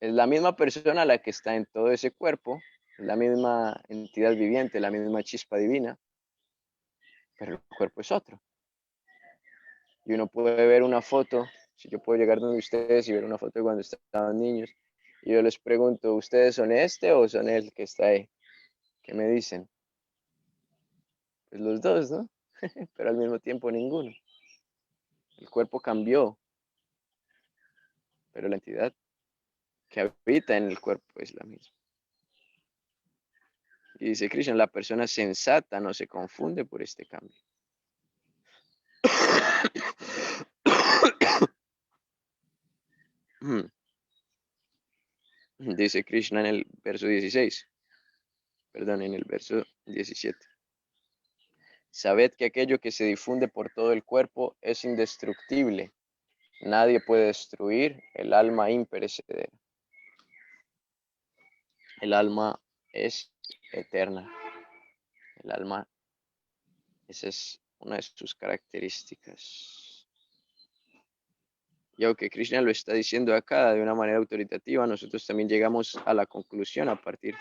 Es la misma persona la que está en todo ese cuerpo, es la misma entidad viviente, la misma chispa divina, pero el cuerpo es otro. Y uno puede ver una foto, si yo puedo llegar donde ustedes y ver una foto de cuando estaban niños, y yo les pregunto, ¿ustedes son este o son el que está ahí? ¿Qué me dicen? Pues los dos, ¿no? Pero al mismo tiempo ninguno. El cuerpo cambió, pero la entidad que habita en el cuerpo es la misma. Y dice Krishna, la persona sensata no se confunde por este cambio. Dice Krishna en el verso 16, perdón, en el verso 17. Sabed que aquello que se difunde por todo el cuerpo es indestructible. Nadie puede destruir el alma imperecedera. El alma es eterna. El alma, esa es una de sus características. Y aunque Krishna lo está diciendo acá de una manera autoritativa, nosotros también llegamos a la conclusión a partir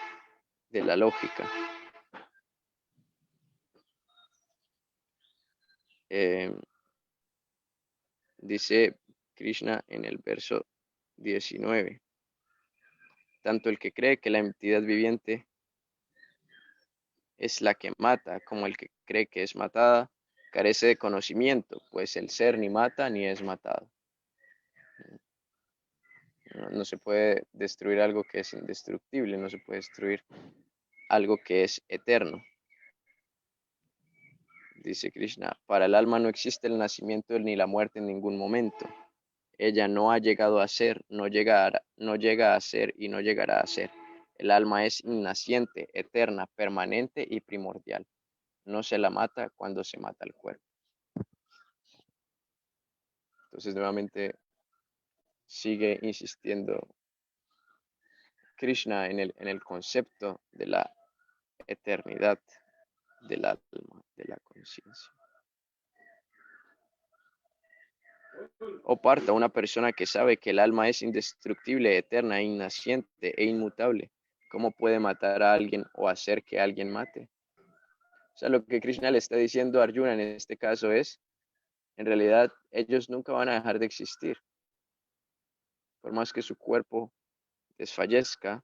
de la lógica. Dice Krishna en el verso 19. Tanto el que cree que la entidad viviente es la que mata, como el que cree que es matada, carece de conocimiento, pues el ser ni mata ni es matado. No se puede destruir algo que es indestructible, no se puede destruir algo que es eterno. Dice Krishna, para el alma no existe el nacimiento ni la muerte en ningún momento. Ella no ha llegado a ser, no llega a ser y no llegará a ser. El alma es innaciente, eterna, permanente y primordial. No se la mata cuando se mata el cuerpo. Entonces nuevamente sigue insistiendo Krishna en el concepto de la eternidad del alma, de la conciencia. O parta, una persona que sabe que el alma es indestructible, eterna, innaciente e inmutable, ¿cómo puede matar a alguien o hacer que alguien mate? O sea, lo que Krishna le está diciendo a Arjuna en este caso es, en realidad, ellos nunca van a dejar de existir. Por más que su cuerpo desfallezca,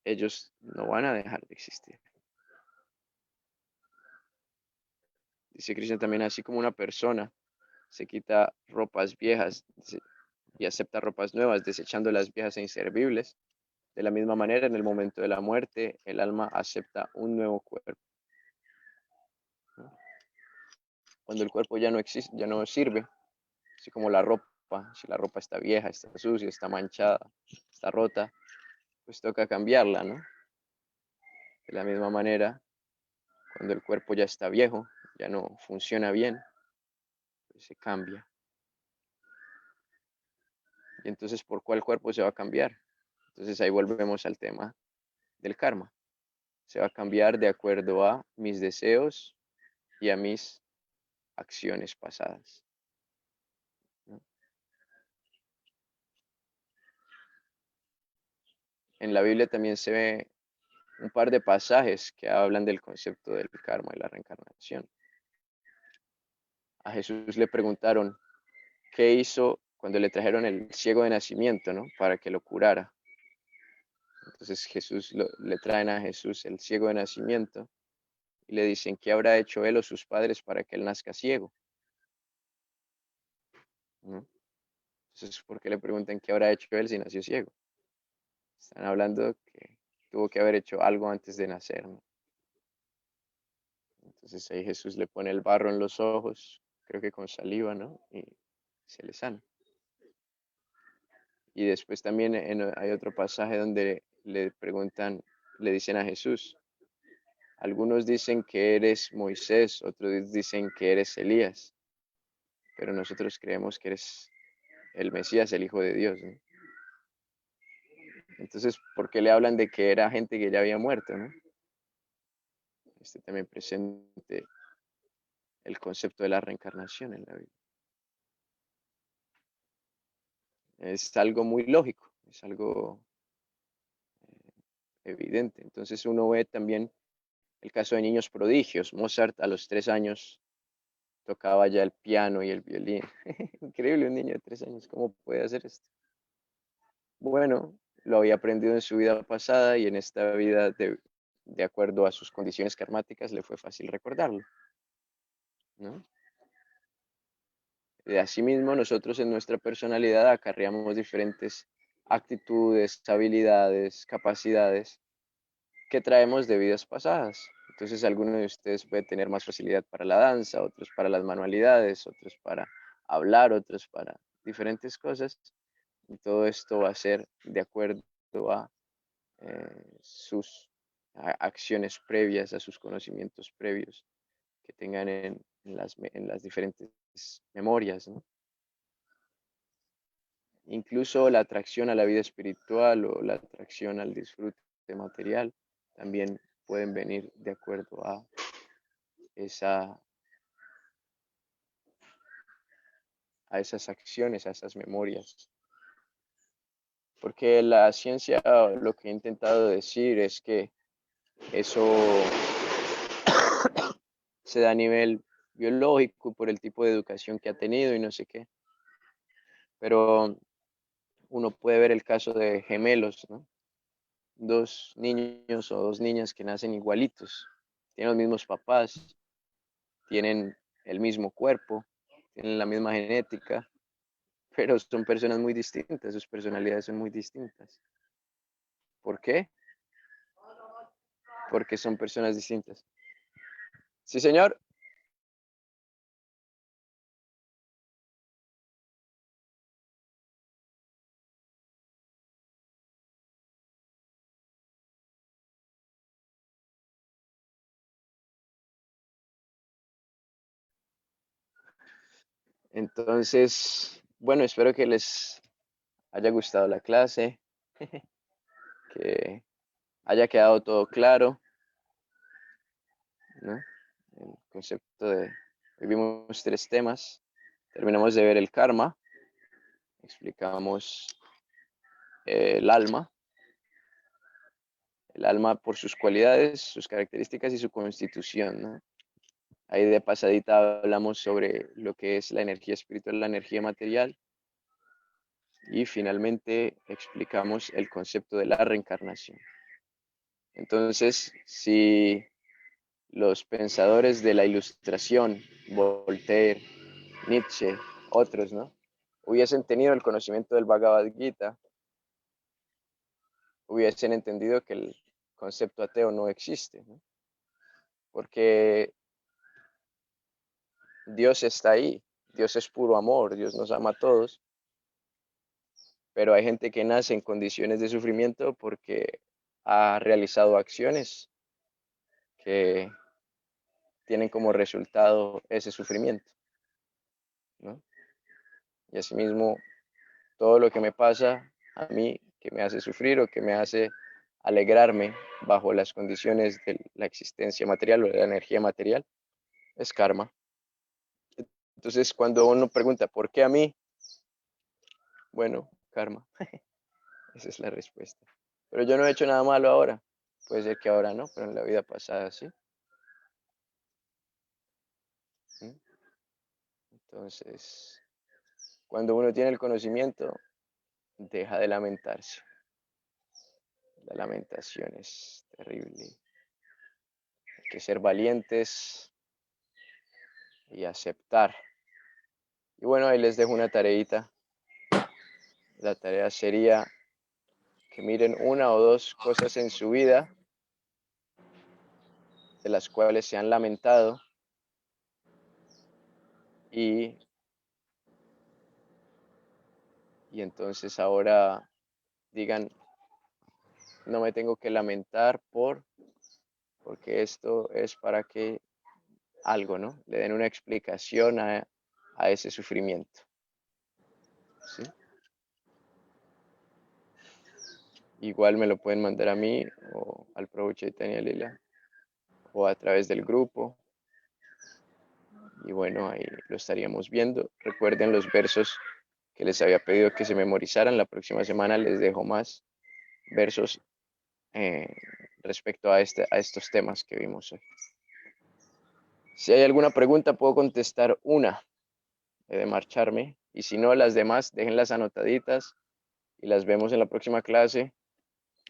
ellos no van a dejar de existir. Dice Krishna también, así como una persona se quita ropas viejas y acepta ropas nuevas, desechando las viejas e inservibles, de la misma manera, en el momento de la muerte, el alma acepta un nuevo cuerpo. Cuando el cuerpo ya no existe, ya no sirve, así como la ropa, si la ropa está vieja, está sucia, está manchada, está rota, pues toca cambiarla, ¿no? De la misma manera, cuando el cuerpo ya está viejo, ya no funciona bien, pues se cambia. Y entonces, ¿por cuál cuerpo se va a cambiar? Entonces ahí volvemos al tema del karma. Se va a cambiar de acuerdo a mis deseos y a mis acciones pasadas. En la Biblia también se ve un par de pasajes que hablan del concepto del karma y la reencarnación. A Jesús le preguntaron qué hizo cuando le trajeron el ciego de nacimiento, ¿no? Para que lo curara. Entonces le traen a Jesús el ciego de nacimiento y le dicen, ¿qué habrá hecho él o sus padres para que él nazca ciego? ¿No? Entonces, ¿por qué le preguntan qué habrá hecho él si nació ciego? Están hablando que tuvo que haber hecho algo antes de nacer, ¿no? Entonces ahí Jesús le pone el barro en los ojos, creo que con saliva, ¿no? Y se le sana. Y después también hay otro pasaje donde le preguntan, le dicen a Jesús, algunos dicen que eres Moisés, otros dicen que eres Elías, pero nosotros creemos que eres el Mesías, el Hijo de Dios, ¿no? Entonces, ¿por qué le hablan de que era gente que ya había muerto, ¿no? También presente el concepto de la reencarnación en la Biblia. Es algo muy lógico, es algo evidente. Entonces uno ve también el caso de niños prodigios. Mozart a los 3 años tocaba ya el piano y el violín. Increíble, un niño de 3 años, ¿cómo puede hacer esto? Bueno, lo había aprendido en su vida pasada y en esta vida, de acuerdo a sus condiciones karmáticas, le fue fácil recordarlo, ¿no? De asimismo, nosotros en nuestra personalidad acarreamos diferentes actitudes, habilidades, capacidades que traemos de vidas pasadas. Entonces, algunos de ustedes pueden tener más facilidad para la danza, otros para las manualidades, otros para hablar, otros para diferentes cosas. Y todo esto va a ser de acuerdo a sus acciones previas, a sus conocimientos previos que tengan en las diferentes memorias, ¿no? Incluso la atracción a la vida espiritual o la atracción al disfrute material también pueden venir de acuerdo a esas acciones, a esas memorias. Porque la ciencia lo que ha intentado decir es que eso se da a nivel biológico por el tipo de educación que ha tenido y no sé qué. Pero uno puede ver el caso de gemelos, ¿no? 2 niños o 2 niñas que nacen igualitos, tienen los mismos papás, tienen el mismo cuerpo, tienen la misma genética, pero son personas muy distintas, sus personalidades son muy distintas. ¿Por qué? Porque son personas distintas. Sí, señor. Entonces, bueno, espero que les haya gustado la clase, que haya quedado todo claro, ¿no? El concepto de, hoy vimos 3 temas, terminamos de ver el karma, explicamos el alma por sus cualidades, sus características y su constitución, ¿no? Ahí de pasadita hablamos sobre lo que es la energía espiritual, la energía material, y finalmente explicamos el concepto de la reencarnación. Entonces, si los pensadores de la Ilustración, Voltaire, Nietzsche, otros, ¿no?, hubiesen tenido el conocimiento del Bhagavad Gita, hubiesen entendido que el concepto ateo no existe, ¿no? Porque Dios está ahí, Dios es puro amor, Dios nos ama a todos, pero hay gente que nace en condiciones de sufrimiento porque ha realizado acciones que tienen como resultado ese sufrimiento, ¿no? Y asimismo, todo lo que me pasa a mí, que me hace sufrir o que me hace alegrarme bajo las condiciones de la existencia material o de la energía material, es karma. Entonces, cuando uno pregunta, ¿por qué a mí? Bueno, karma. Esa es la respuesta. Pero yo no he hecho nada malo ahora. Puede ser que ahora no, pero en la vida pasada sí. ¿Mm? Entonces, cuando uno tiene el conocimiento, deja de lamentarse. La lamentación es terrible. Hay que ser valientes y aceptar. Y bueno, ahí les dejo una tareita la tarea sería que miren una o dos cosas en su vida de las cuales se han lamentado y entonces ahora digan, no me tengo que lamentar porque esto es para que algo, ¿no? Le den una explicación a ese sufrimiento. ¿Sí? Igual me lo pueden mandar a mí o al Prabhu Chaitanya Lila o a través del grupo. Y bueno, ahí lo estaríamos viendo. Recuerden los versos que les había pedido que se memorizaran. La próxima semana les dejo más versos respecto a estos temas que vimos hoy. Si hay alguna pregunta, puedo contestar una de marcharme. Y si no, las demás, déjenlas anotaditas y las vemos en la próxima clase.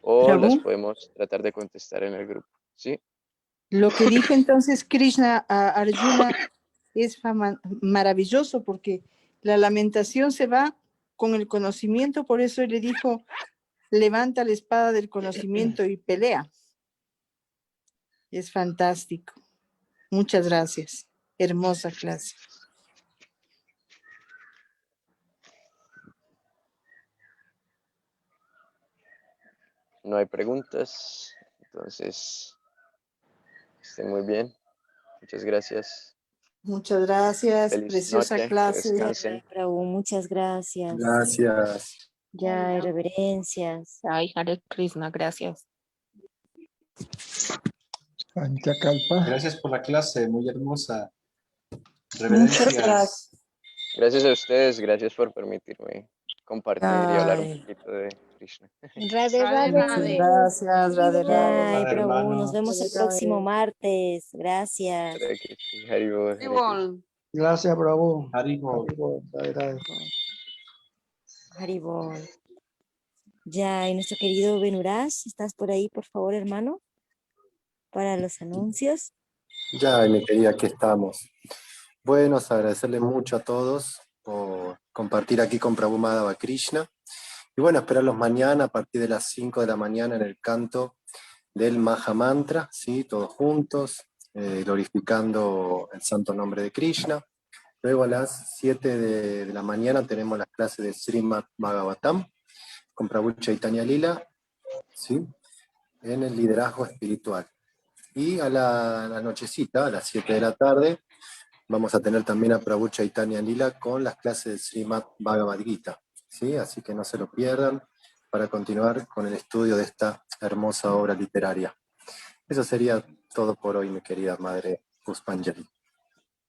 O Prabhu, las podemos tratar de contestar en el grupo. ¿Sí? lo que dijo entonces Krishna a Arjuna es maravilloso porque la lamentación se va con el conocimiento, por eso él le dijo, levanta la espada del conocimiento y pelea. Es fantástico. Muchas gracias. Hermosa clase. No hay preguntas. Entonces, estén muy bien. Muchas gracias. Muchas gracias. Feliz Preciosa noche. Que clase. descansen. Prabhu, muchas gracias. Gracias. Ya, reverencias. Ay, Hare Krishna, gracias. Panchakalpa. Gracias por la clase, muy hermosa. Muchas Reverencias. gracias. Gracias a ustedes. Gracias por permitirme compartir y hablar un Ay, poquito de Krishna. Radhe, Radhe, muchas Radhe. gracias, Radhe Ya, Radhe. Prabhu, nos hermanos. vemos el próximo martes. Gracias. Hare Krishna, Hare Bol, Hare Krishna. Igual. Gracias, Bravo. Haribo. Haribol. Ya, y nuestro querido Benuraj, ¿estás por ahí, por favor, hermano? Para los anuncios. Ya, mi querida, aquí estamos. Bueno, agradecerle mucho a todos por compartir aquí con Prabhu Madhava Krishna. Y bueno, esperarlos mañana a partir de las 5 de la mañana en el canto del Maha Mantra, ¿sí? Todos juntos, glorificando el santo nombre de Krishna. Luego a las 7 de la mañana tenemos las clases de Srimad Bhagavatam con Prabhu Chaitanya Lila, ¿sí? En el liderazgo espiritual. Y a la nochecita, a las 7 de la tarde, vamos a tener también a Prabhu Chaitanya Lila con las clases de Srimad Bhagavad Gita, ¿sí? Así que no se lo pierdan para continuar con el estudio de esta hermosa obra literaria. Eso sería todo por hoy, mi querida madre Puspanjali.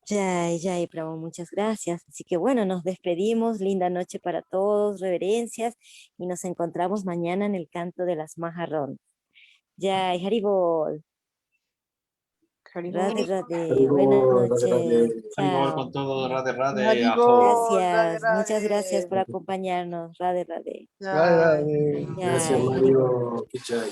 Ya, Prabhu, muchas gracias. Así que bueno, nos despedimos. Linda noche para todos, reverencias. Y nos encontramos mañana en el canto de las Maharon. Ya, Haribol. Radhe, Radhe. Buenas noches. Haribol Chao. con todo, Radhe Radhe, Haribol, ajo. Radhe Gracias, muchas gracias Radhe. por acompañarnos. Radhe, Radhe. Ay. Gracias, Ya, Haribol. Mario Kichai.